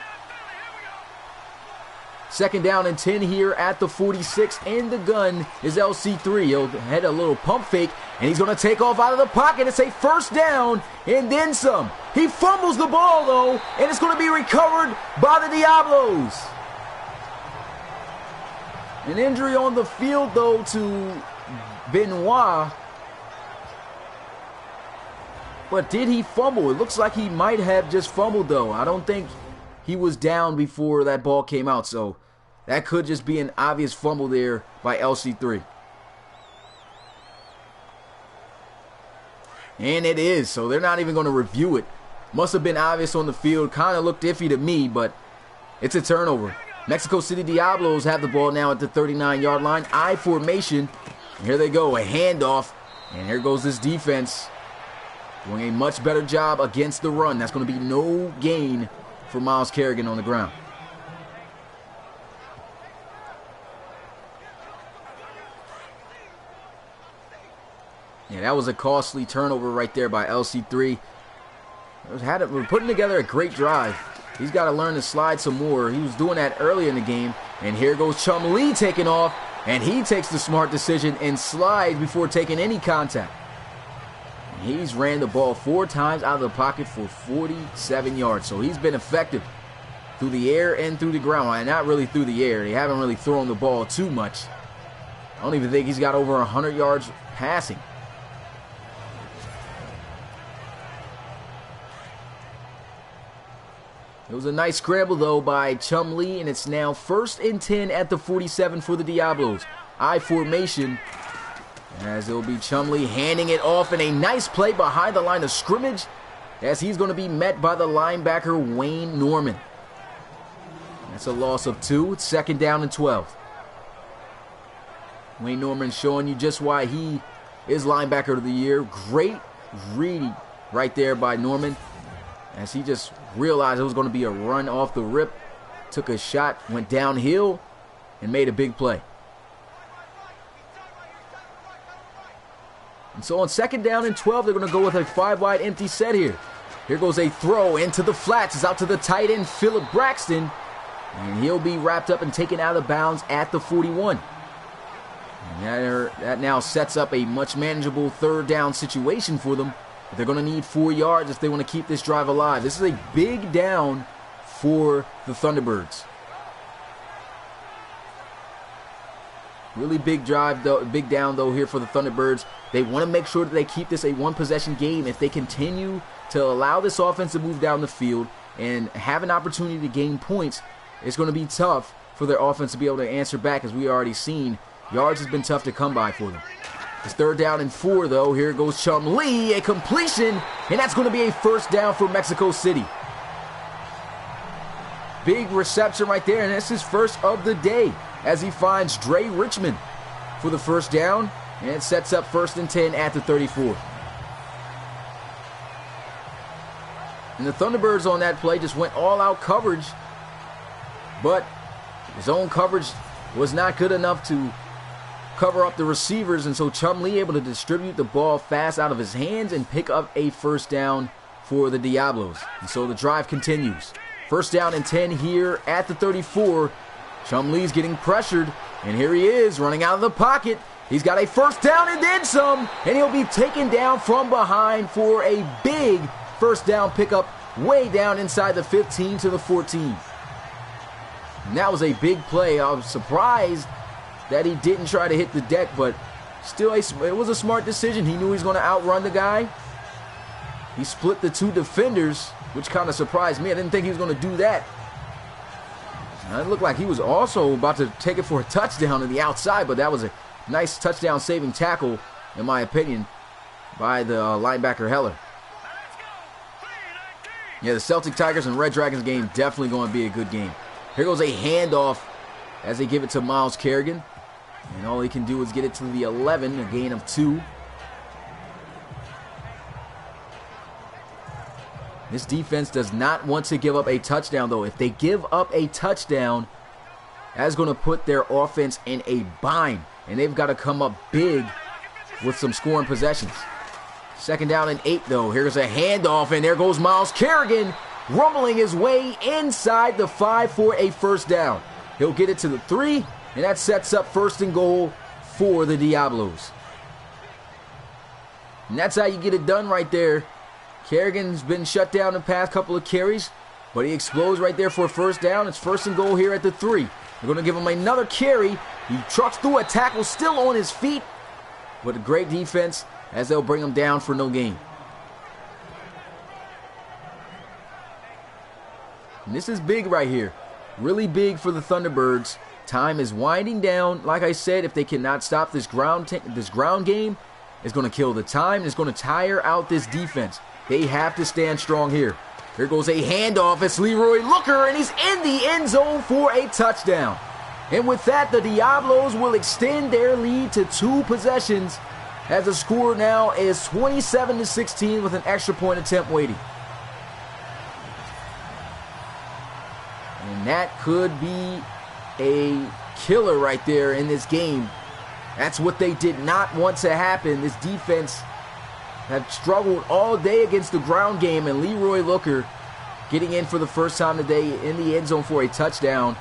Second down and 10 here at the 46. In the gun is LC3. He'll head a little pump fake, and he's going to take off out of the pocket. It's a first down and then some. He fumbles the ball, though, and it's going to be recovered by the Diablos. An injury on the field, though, to Benoit. But did he fumble? It looks like he might have just fumbled, though. I don't think he was down before that ball came out, so that could just be an obvious fumble there by LC3. And it is, so they're not even going to review it. Must have been obvious on the field. Kind of looked iffy to me, but it's a turnover. Mexico City Diablos have the ball now at the 39-yard line. I formation. And here they go, a handoff. And here goes this defense, doing a much better job against the run. That's going to be no gain for Myles Kerrigan on the ground. Yeah, that was a costly turnover right there by LC3. We're putting together a great drive. He's got to learn to slide some more. He was doing that earlier in the game. And here goes Chumlee taking off. And he takes the smart decision and slides before taking any contact. He's ran the ball 4 times out of the pocket for 47 yards. So he's been effective through the air and through the ground. And not really through the air. They haven't really thrown the ball too much. I don't even think he's got over 100 yards passing. It was a nice scramble, though, by Chumlee, and it's now 1st and 10 at the 47 for the Diablos. I formation, as it'll be Chumlee handing it off in a nice play behind the line of scrimmage, as he's going to be met by the linebacker Wayne Norman. That's a loss of 2. It's 2nd down and 12. Wayne Norman showing you just why he is linebacker of the year. Great reading right there by Norman, as he just realized it was going to be a run off the rip. Took a shot, went downhill, and made a big play. And so on 2nd down and 12, they're going to go with a 5-wide empty set here. Here goes a throw into the flats. It's out to the tight end, Phillip Braxton. And he'll be wrapped up and taken out of bounds at the 41. And that now sets up a much manageable 3rd down situation for them. But they're going to need 4 yards if they want to keep this drive alive. This is a big down for the Thunderbirds. Really big drive, though, big down, though, here for the Thunderbirds. They want to make sure that they keep this a one-possession game. If they continue to allow this offense to move down the field and have an opportunity to gain points, it's going to be tough for their offense to be able to answer back, as we already seen. Yards has been tough to come by for them. It's 3rd down and 4, though. Here goes Chumlee, a completion, and that's going to be a 1st down for Mexico City. Big reception right there, and that's his first of the day, as he finds Dre Richmond for the 1st down, and it sets up 1st and 10 at the 34. And the Thunderbirds on that play just went all-out coverage, but his own coverage was not good enough to cover up the receivers, and so Chumlee able to distribute the ball fast out of his hands and pick up a 1st down for the Diablos. And so the drive continues. 1st down and 10 here at the 34. Chumlee's getting pressured, and here he is running out of the pocket. He's got a 1st down and then some, and he'll be taken down from behind for a big 1st down pickup way down inside the 15 to the 14. And that was a big play. I was surprised that he didn't try to hit the deck, but still, it was a smart decision. He knew he was going to outrun the guy. He split the 2 defenders, which kind of surprised me. I didn't think he was going to do that. And it looked like he was also about to take it for a touchdown to the outside, but that was a nice touchdown-saving tackle, in my opinion, by the linebacker Heller. Yeah, the Celtic Tigers and Red Dragons game definitely going to be a good game. Here goes a handoff as they give it to Myles Kerrigan. And all he can do is get it to the 11, a gain of 2. This defense does not want to give up a touchdown, though. If they give up a touchdown, that's going to put their offense in a bind. And they've got to come up big with some scoring possessions. 2nd down and 8, though. Here's a handoff, and there goes Myles Kerrigan, rumbling his way inside the 5 for a 1st down. He'll get it to the 3, and that sets up 1st and goal for the Diablos. And that's how you get it done right there. Kerrigan's been shut down the past couple of carries, but he explodes right there for a 1st down. It's 1st and goal here at the 3. They're going to give him another carry. He trucks through a tackle, still on his feet, but a great defense as they'll bring him down for no gain. And this is big right here. Really big for the Thunderbirds. Time is winding down. Like I said, if they cannot stop this ground game, it's going to kill the time. It's going to tire out this defense. They have to stand strong here. Here goes a handoff. It's Leroy Looker, and he's in the end zone for a touchdown. And with that, the Diablos will extend their lead to 2 possessions, as the score now is 27-16 with an extra point attempt waiting. And that could be a killer right there in this game. That's what they did not want to happen. This defense have struggled all day against the ground game, and Leroy Looker getting in for the first time today in the end zone for a touchdown.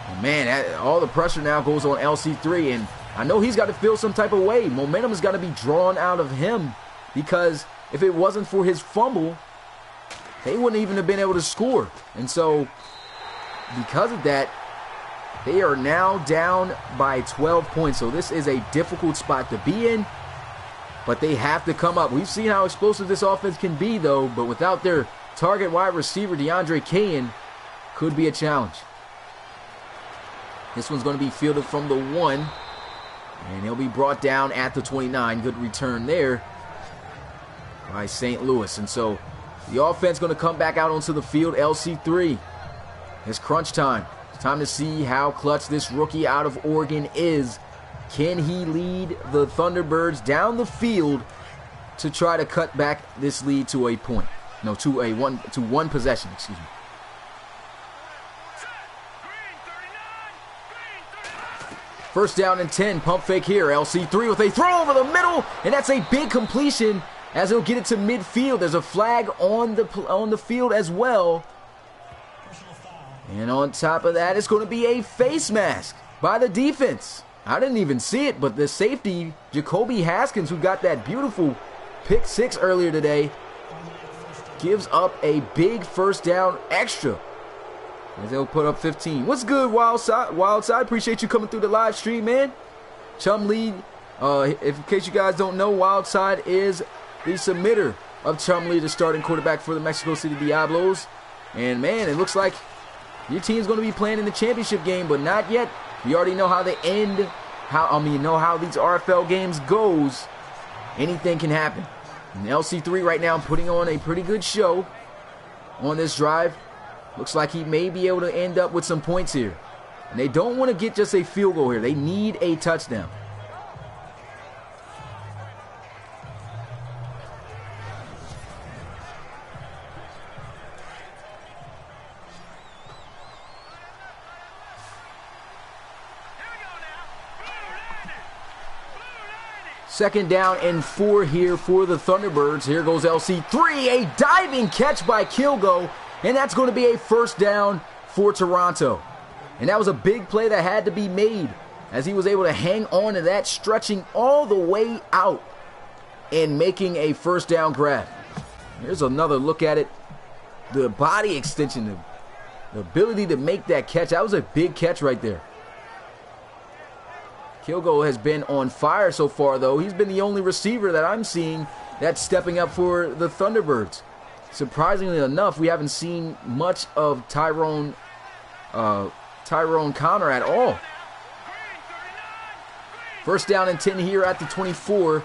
And man, all the pressure now goes on LC3, and I know he's got to feel some type of way. Momentum has got to be drawn out of him, because if it wasn't for his fumble, they wouldn't even have been able to score. And so, because of that, they are now down by 12 points. So this is a difficult spot to be in, but they have to come up. We've seen how explosive this offense can be, though, but without their target wide receiver DeAndre Cain could be a challenge. This one's going to be fielded from the 1. And he'll be brought down at the 29. Good return there by St. Louis. And so the offense going to come back out onto the field. LC3. It's crunch time. It's time to see how clutch this rookie out of Oregon is. Can he lead the Thunderbirds down the field to try to cut back this lead to a point? No, to one possession, excuse me. First down and 10, pump fake here. LC3 with a throw over the middle, and that's a big completion as he'll get it to midfield. There's a flag on the field as well. And on top of that, it's going to be a face mask by the defense. I didn't even see it, but the safety, Jacoby Haskins, who got that beautiful pick 6 earlier today, gives up a big first down extra. As they'll put up 15. What's good, Wildside? Appreciate you coming through the live stream, man. Chum Lead, in case you guys don't know, Wildside is the submitter of Chum Lead, the starting quarterback for the Mexico City Diablos. And man, it looks like your team's going to be playing in the championship game, but not yet. We already know how they end. Know how these RFL games goes. Anything can happen. And LC3 right now putting on a pretty good show on this drive. Looks like he may be able to end up with some points here. And they don't want to get just a field goal here. They need a touchdown. Second down and 4 here for the Thunderbirds. Here goes LC3. A diving catch by Kilgo. And that's going to be a first down for Toronto. And that was a big play that had to be made as he was able to hang on to that, stretching all the way out and making a first down grab. Here's another look at it. The body extension, the ability to make that catch. That was a big catch right there. Kilgo has been on fire so far, though. He's been the only receiver that I'm seeing that's stepping up for the Thunderbirds. Surprisingly enough, we haven't seen much of Tyrone Connor at all. First down and 10 here at the 24.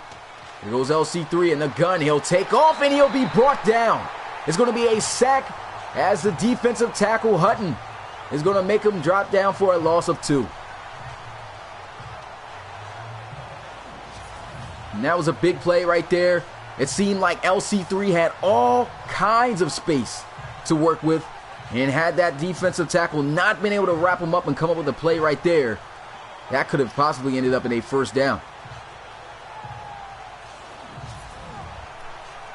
Here goes LC3 in the gun. He'll take off and he'll be brought down. It's going to be a sack as the defensive tackle Hutton is going to make him drop down for a loss of 2. And that was a big play right there. It seemed like LC3 had all kinds of space to work with, and had that defensive tackle not been able to wrap him up and come up with a play right there, that could have possibly ended up in a first down.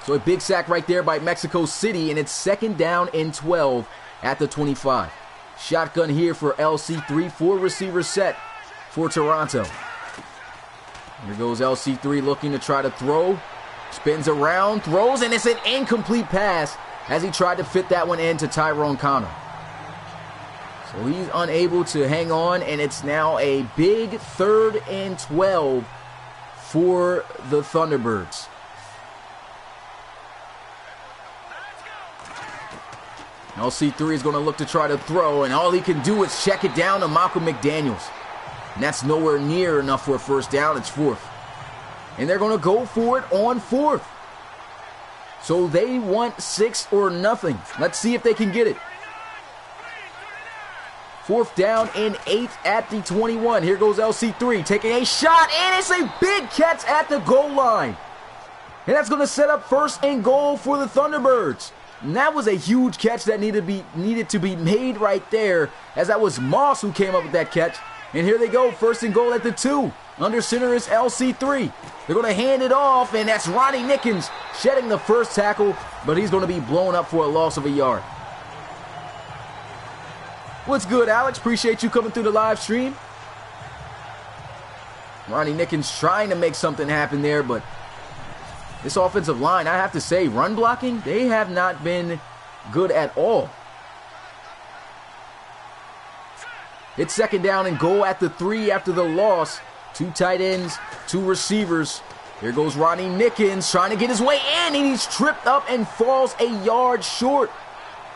So a big sack right there by Mexico City, and it's second down and 12 at the 25. Shotgun here for LC3, 4 receivers set for Toronto. Here goes LC3 looking to try to throw. Spins around, throws, and it's an incomplete pass as he tried to fit that one into Tyrone Connor. So he's unable to hang on, and it's now a big 3rd and 12 for the Thunderbirds. LC3 is going to look to try to throw, and all he can do is check it down to Malcolm McDaniels. And that's nowhere near enough for a first down. It's 4th. And they're going to go for it on 4th. So they want 6 or nothing. Let's see if they can get it. 4th down and 8 at the 21. Here goes LC3 taking a shot, and it's a big catch at the goal line. And that's going to set up 1st and goal for the Thunderbirds. And that was a huge catch that needed to be made right there, as that was Moss who came up with that catch. And here they go, 1st and goal at the 2. Under center is LC3. They're going to hand it off, and that's Ronnie Nickens shedding the first tackle, but he's going to be blown up for a loss of a yard. What's good, Alex? Appreciate you coming through the live stream. Ronnie Nickens trying to make something happen there, but this offensive line, I have to say, run blocking, they have not been good at all. It's second down and goal at the 3 after the loss. 2 tight ends, 2 receivers. Here goes Ronnie Nickens trying to get his way in, and he's tripped up and falls a yard short.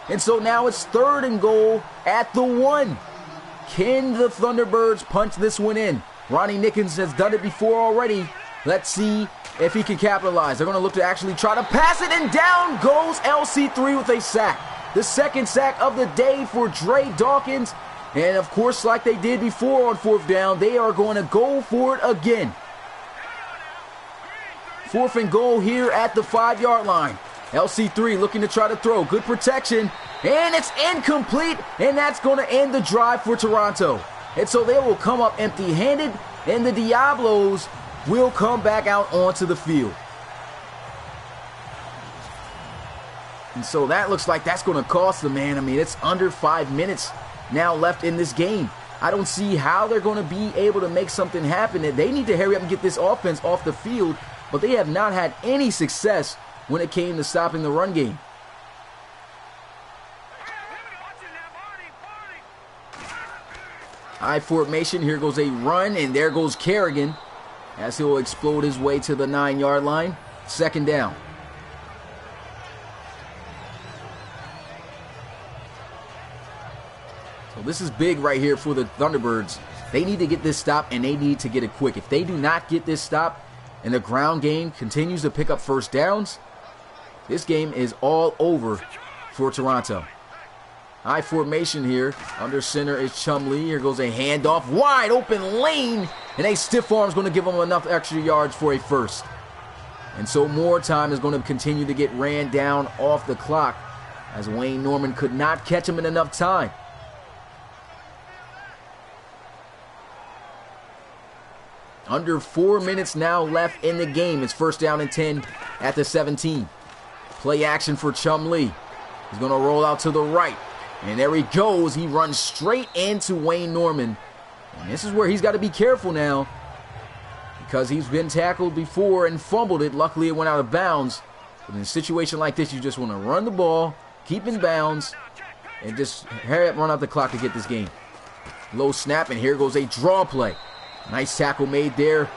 And so now it's 3rd and goal at the 1. Can the Thunderbirds punch this one in? Ronnie Nickens has done it before already. Let's see if he can capitalize. They're going to look to actually try to pass it, and down goes LC3 with a sack. The 2nd sack of the day for Dre Dawkins. And of course, like they did before on 4th down, they are going to go for it again. 4th and goal here at the 5-yard line. LC3 looking to try to throw. Good protection. And it's incomplete. And that's going to end the drive for Toronto. And so they will come up empty-handed. And the Diablos will come back out onto the field. And so that looks like that's going to cost them, man. I mean, it's under 5 minutes now left in this game. I don't see how they're going to be able to make something happen. They need to hurry up and get this offense off the field. But they have not had any success when it came to stopping the run game. I formation, here goes a run, and there goes Kerrigan as he'll explode his way to the 9-yard line. 2nd down. So this is big right here for the Thunderbirds. They need to get this stop, and they need to get it quick. If they do not get this stop, and the ground game continues to pick up 1st downs, this game is all over for Toronto. High formation here. Under center is Chumlee. Here goes a handoff. Wide open lane. And a stiff arm is going to give them enough extra yards for a 1st. And so more time is going to continue to get ran down off the clock as Wayne Norman could not catch him in enough time. Under 4 minutes now left in the game. It's 1st down and 10 at the 17. Play action for Chumlee. He's going to roll out to the right. And there he goes. He runs straight into Wayne Norman. And this is where he's got to be careful now, because he's been tackled before and fumbled it. Luckily, it went out of bounds. But in a situation like this, you just want to run the ball, keep in bounds, and just hurry up, run out the clock to get this game. Low snap, and here goes a draw play. Nice tackle made there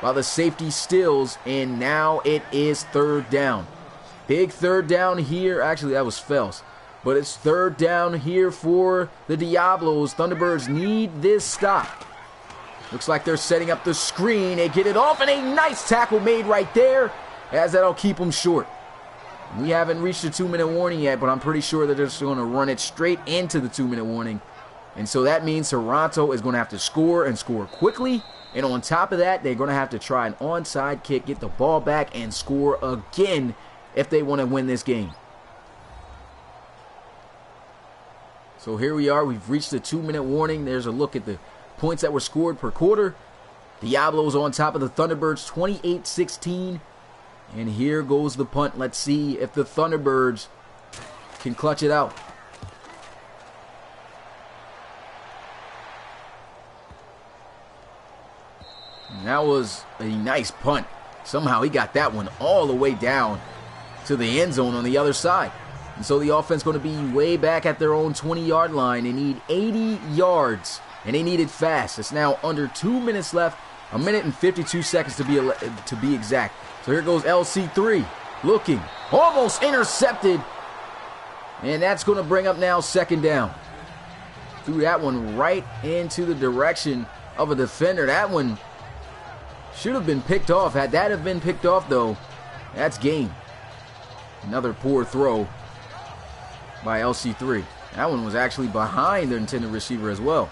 by the safety Stills, and now it is 3rd down. Big 3rd down here. Actually, that was Fells. But it's 3rd down here for the Diablos. Thunderbirds need this stop. Looks like they're setting up the screen. They get it off, and a nice tackle made right there, as that'll keep them short. We haven't reached the 2-minute warning yet, but I'm pretty sure that they're just going to run it straight into the 2-minute warning. And so that means Toronto is going to have to score, and score quickly. And on top of that, they're going to have to try an onside kick, get the ball back, and score again if they want to win this game. So here we are. We've reached the 2-minute warning. There's a look at the points that were scored per quarter. Diablos on top of the Thunderbirds, 28-16. And here goes the punt. Let's see if the Thunderbirds can clutch it out. And that was a nice punt. Somehow he got that one all the way down to the end zone on the other side. And so the offense going to be way back at their own 20-yard line. They need 80 yards, and they need it fast. It's now under 2 minutes left, 1 minute and 52 seconds to be exact. So here goes LC3, looking, almost intercepted, and that's going to bring up now 2nd down. Threw that one right into the direction of a defender. That one should have been picked off. Had that have been picked off, though, that's game. Another poor throw by LC3. That one was actually behind their intended receiver as well.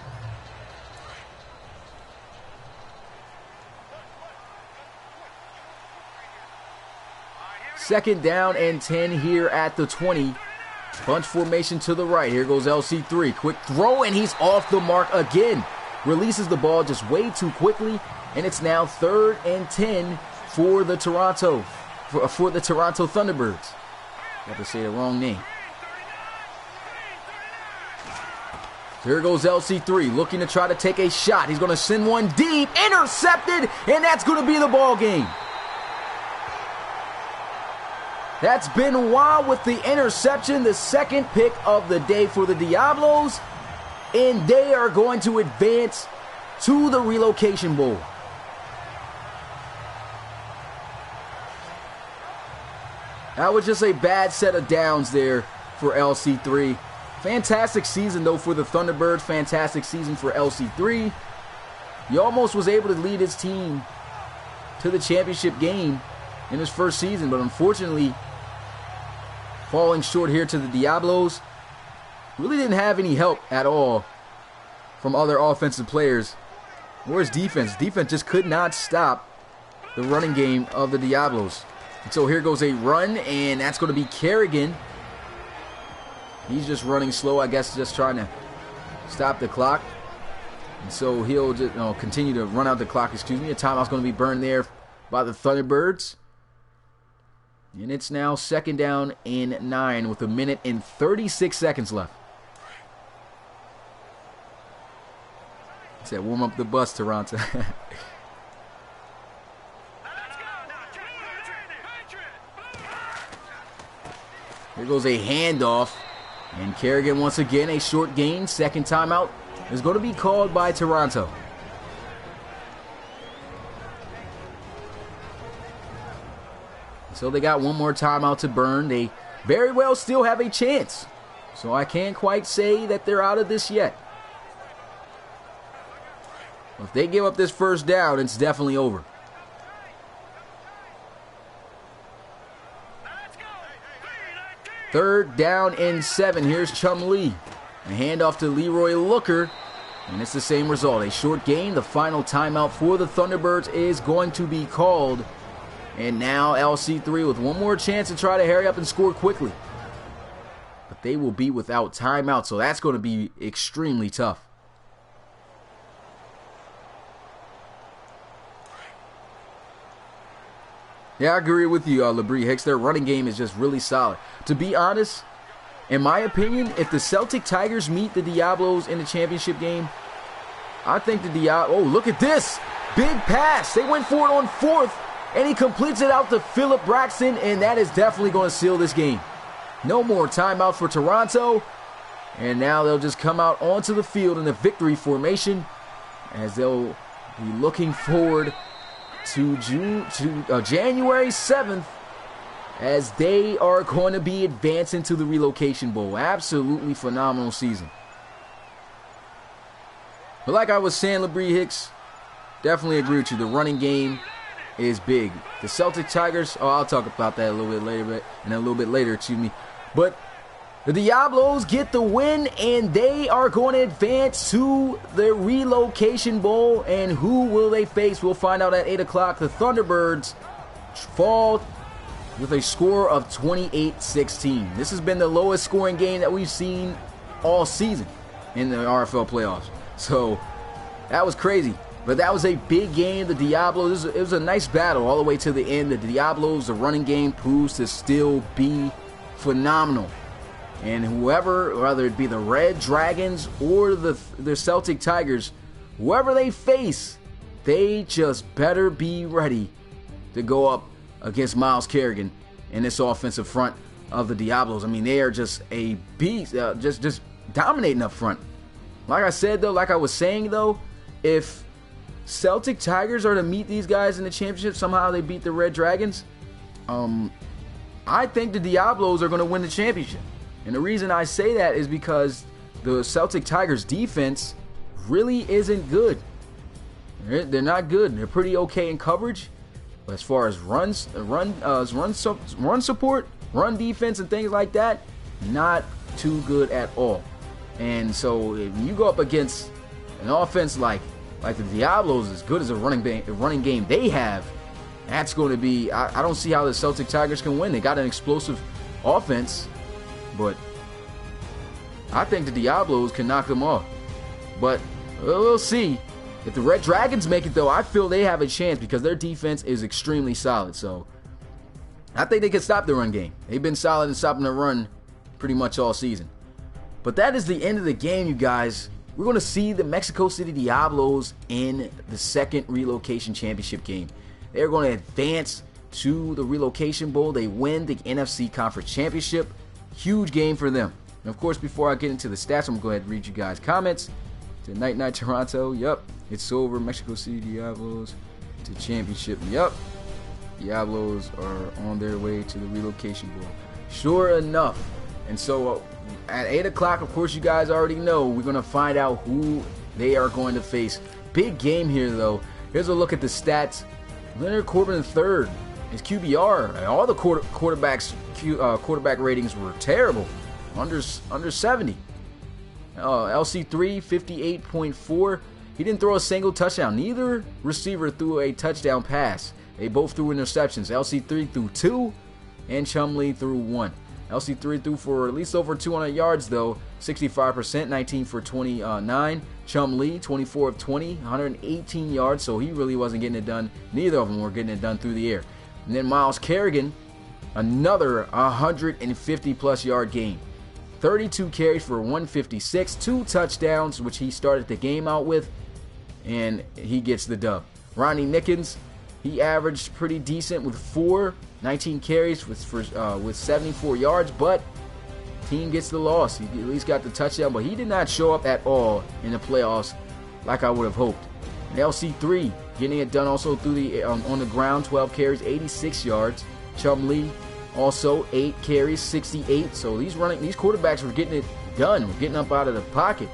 Second down and 10 here at the 20. Bunch formation to the right. Here goes LC3. Quick throw, and he's off the mark again. Releases the ball just way too quickly, and it's now 3rd and 10 for the Toronto Thunderbirds. I have to say the wrong name. So here goes LC3 looking to try to take a shot. He's going to send one deep, intercepted, and that's going to be the ball game. That's Benoit with the interception, the 2nd pick of the day for the Diablos, and they are going to advance to the Relocation Bowl. That was just a bad set of downs there for LC3. Fantastic season, though, for the Thunderbirds. Fantastic season for LC3. He almost was able to lead his team to the championship game in his first season, but unfortunately, falling short here to the Diablos. Really didn't have any help at all from other offensive players. Where's defense? Defense just could not stop the running game of the Diablos. And so here goes a run, and that's going to be Kerrigan. He's just running slow, I guess, just trying to stop the clock. And so he'll just continue to run out the clock, excuse me. A timeout's going to be burned there by the Thunderbirds. And it's now 2nd down and 9 with 1 minute and 36 seconds left. Said warm up the bus, Toronto. Here goes a handoff. And Kerrigan once again, a short gain. 2nd timeout is going to be called by Toronto. So they got one more timeout to burn. They very well still have a chance. So I can't quite say that they're out of this yet. If they give up this 1st down, it's definitely over. Third down and 7. Here's Chum Lee. A handoff to Leroy Looker. And it's the same result. A short gain. The final timeout for the Thunderbirds is going to be called. And now LC3 with one more chance to try to hurry up and score quickly. But they will be without timeout. So that's going to be extremely tough. Yeah, I agree with you, LeBrie Hicks. Their running game is just really solid. To be honest, in my opinion, if the Celtic Tigers meet the Diablos in the championship game, I think the Diablos... Oh, look at this! Big pass! They went for it on 4th, and he completes it out to Philip Braxton, and that is definitely going to seal this game. No more timeout for Toronto, and now they'll just come out onto the field in the victory formation as they'll be looking forward to January 7th as they are going to be advancing to the Relocation Bowl. Absolutely phenomenal season. But like I was saying, LeBrie Hicks, definitely agree with you. The running game is big. The Celtic Tigers, I'll talk about that a little bit later, excuse me. But the Diablos get the win, and they are going to advance to the Relocation Bowl. And who will they face? We'll find out at 8 o'clock. The Thunderbirds fall with a score of 28-16. This has been the lowest scoring game that we've seen all season in the RFL playoffs. So that was crazy. But that was a big game. The Diablos, it was a nice battle all the way to the end. The Diablos, the running game proves to still be phenomenal. And whoever, whether it be the Red Dragons or the Celtic Tigers, whoever they face, they just better be ready to go up against Myles Kerrigan in this offensive front of the Diablos. I mean, they are just a beast, just dominating up front. Like I said, though, like I was saying, though, if Celtic Tigers are to meet these guys in the championship, somehow they beat the Red Dragons, I think the Diablos are going to win the championship. And the reason I say that is because the Celtic Tigers defense really isn't good. They're not good. They're pretty okay in coverage. But as far as run support, run defense, and things like that, not too good at all. And so if you go up against an offense like the Diablos, as good as a running game they have, that's going to be... I don't see how the Celtic Tigers can win. They got an explosive offense, but I think the Diablos can knock them off. But we'll see. If the Red Dragons make it, though, I feel they have a chance because their defense is extremely solid. So I think they can stop the run game. They've been solid in stopping the run pretty much all season. But that is the end of the game, you guys. We're going to see the Mexico City Diablos in the second Relocation Championship game. They're going to advance to the Relocation Bowl. They win the NFC Conference Championship. Huge game for them. And of course, before I get into the stats, I'm going to go ahead and read you guys' comments. To Night Toronto, yep. It's over. Mexico City Diablos to championship, yep. Diablos are on their way to the Relocation Bowl. Sure enough. And so at 8 o'clock, of course, you guys already know, we're going to find out who they are going to face. Big game here, though. Here's a look at the stats. Leonard Corbin III, his QBR, all the quarterbacks' quarterback ratings were terrible, under 70. LC3, 58.4. He didn't throw a single touchdown. Neither receiver threw a touchdown pass. They both threw interceptions. LC3 threw 2, and Chumlee threw 1. LC3 threw for at least over 200 yards, though, 65%, 19 for 29. Chumlee, 24 of 20, 118 yards, so he really wasn't getting it done. Neither of them were getting it done through the air. And then Myles Kerrigan, another 150-plus yard game. 32 carries for 156, 2 touchdowns, which he started the game out with, and he gets the dub. Ronnie Nickens, he averaged pretty decent with 19 carries with 74 yards, but team gets the loss. He at least got the touchdown, but he did not show up at all in the playoffs like I would have hoped. And LC3 getting it done also through the on the ground, 12 carries, 86 yards. Chumlee also 8 carries, 68. So these quarterbacks were getting it done, were getting up out of the pocket.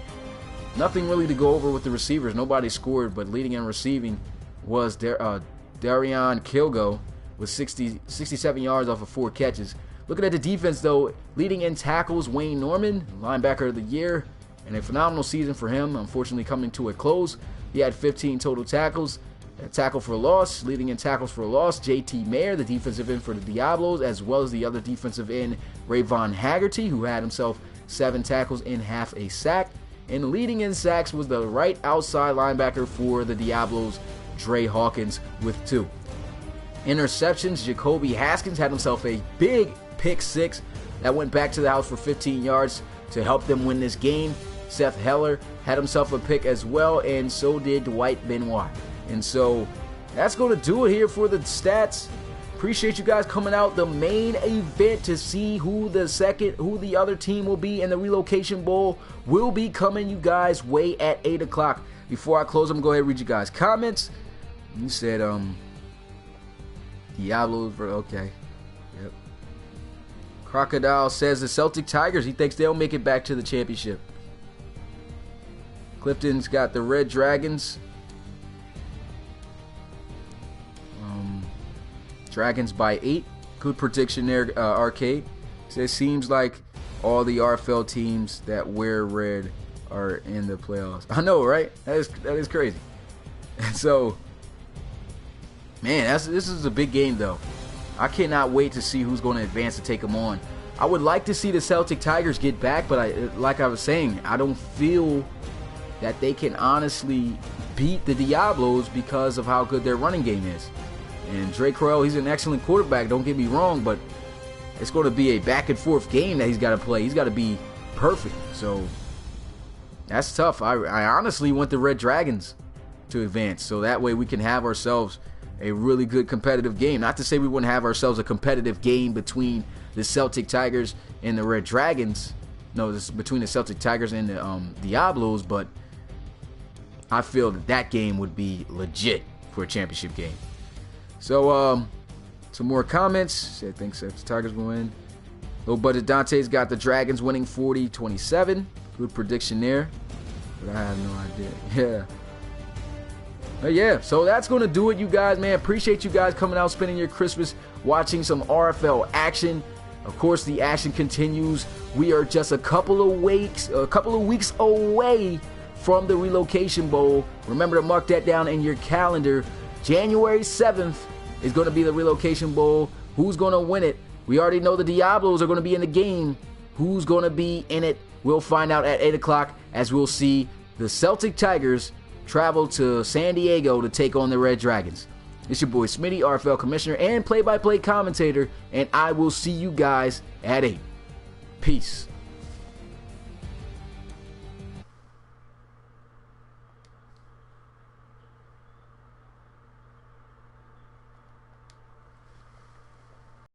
Nothing really to go over with the receivers. Nobody scored, but leading and receiving was Darion Kilgo with 67 yards off of 4 catches. Looking at the defense, though, leading in tackles, Wayne Norman, linebacker of the year, and a phenomenal season for him, unfortunately coming to a close. He had 15 total tackles. A tackle for loss, leading in tackles for loss, JT Mayer, the defensive end for the Diablos, as well as the other defensive end, Rayvon Haggerty, who had himself 7 tackles and half a sack. And leading in sacks was the right outside linebacker for the Diablos, Dre Hawkins, with 2. Interceptions, Jacoby Haskins had himself a big pick 6 that went back to the house for 15 yards to help them win this game. Seth Heller had himself a pick as well, and so did Dwight Benoit. And so that's going to do it here for the stats. Appreciate you guys coming out. The main event to see who the other team will be in the Relocation Bowl will be coming you guys way at 8 o'clock. Before I close, I'm going to go ahead and read you guys' comments. You said, Diablos, okay. Yep. Crocodile says the Celtic Tigers, he thinks they'll make it back to the championship. Clifton's got the Red Dragons. Dragons by 8. Good prediction there, Arcade. Says seems like all the RFL teams that wear red are in the playoffs. I know, right? That is crazy. And so, man, this is a big game, though. I cannot wait to see who's going to advance to take them on. I would like to see the Celtic Tigers get back, but like I was saying, I don't feel that they can honestly beat the Diablos because of how good their running game is. And Drake Crowell, he's an excellent quarterback, don't get me wrong, but it's going to be a back and forth game that he's got to play. He's got to be perfect. So that's tough. I honestly want the Red Dragons to advance, so that way we can have ourselves a really good competitive game. Not to say we wouldn't have ourselves a competitive game between the Celtic Tigers and the Red Dragons. No, this is between the Celtic Tigers and the Diablos, but I feel that game would be legit for a championship game. So, some more comments. Said thinks the Tigers will win. Low budget Dante's got the Dragons winning 40-27. Good prediction there. But I have no idea. Yeah. But yeah, so that's going to do it, you guys, man. Appreciate you guys coming out, spending your Christmas watching some RFL action. Of course, the action continues. We are just a couple of weeks away from the Relocation Bowl. Remember to mark that down in your calendar. January 7th is going to be the Relocation Bowl. Who's going to win it? We already know the Diablos are going to be in the game. Who's going to be in it? We'll find out at 8 o'clock as we'll see the Celtic Tigers travel to San Diego to take on the Red Dragons. It's your boy Smitty, RFL Commissioner and play-by-play commentator, and I will see you guys at 8. Peace.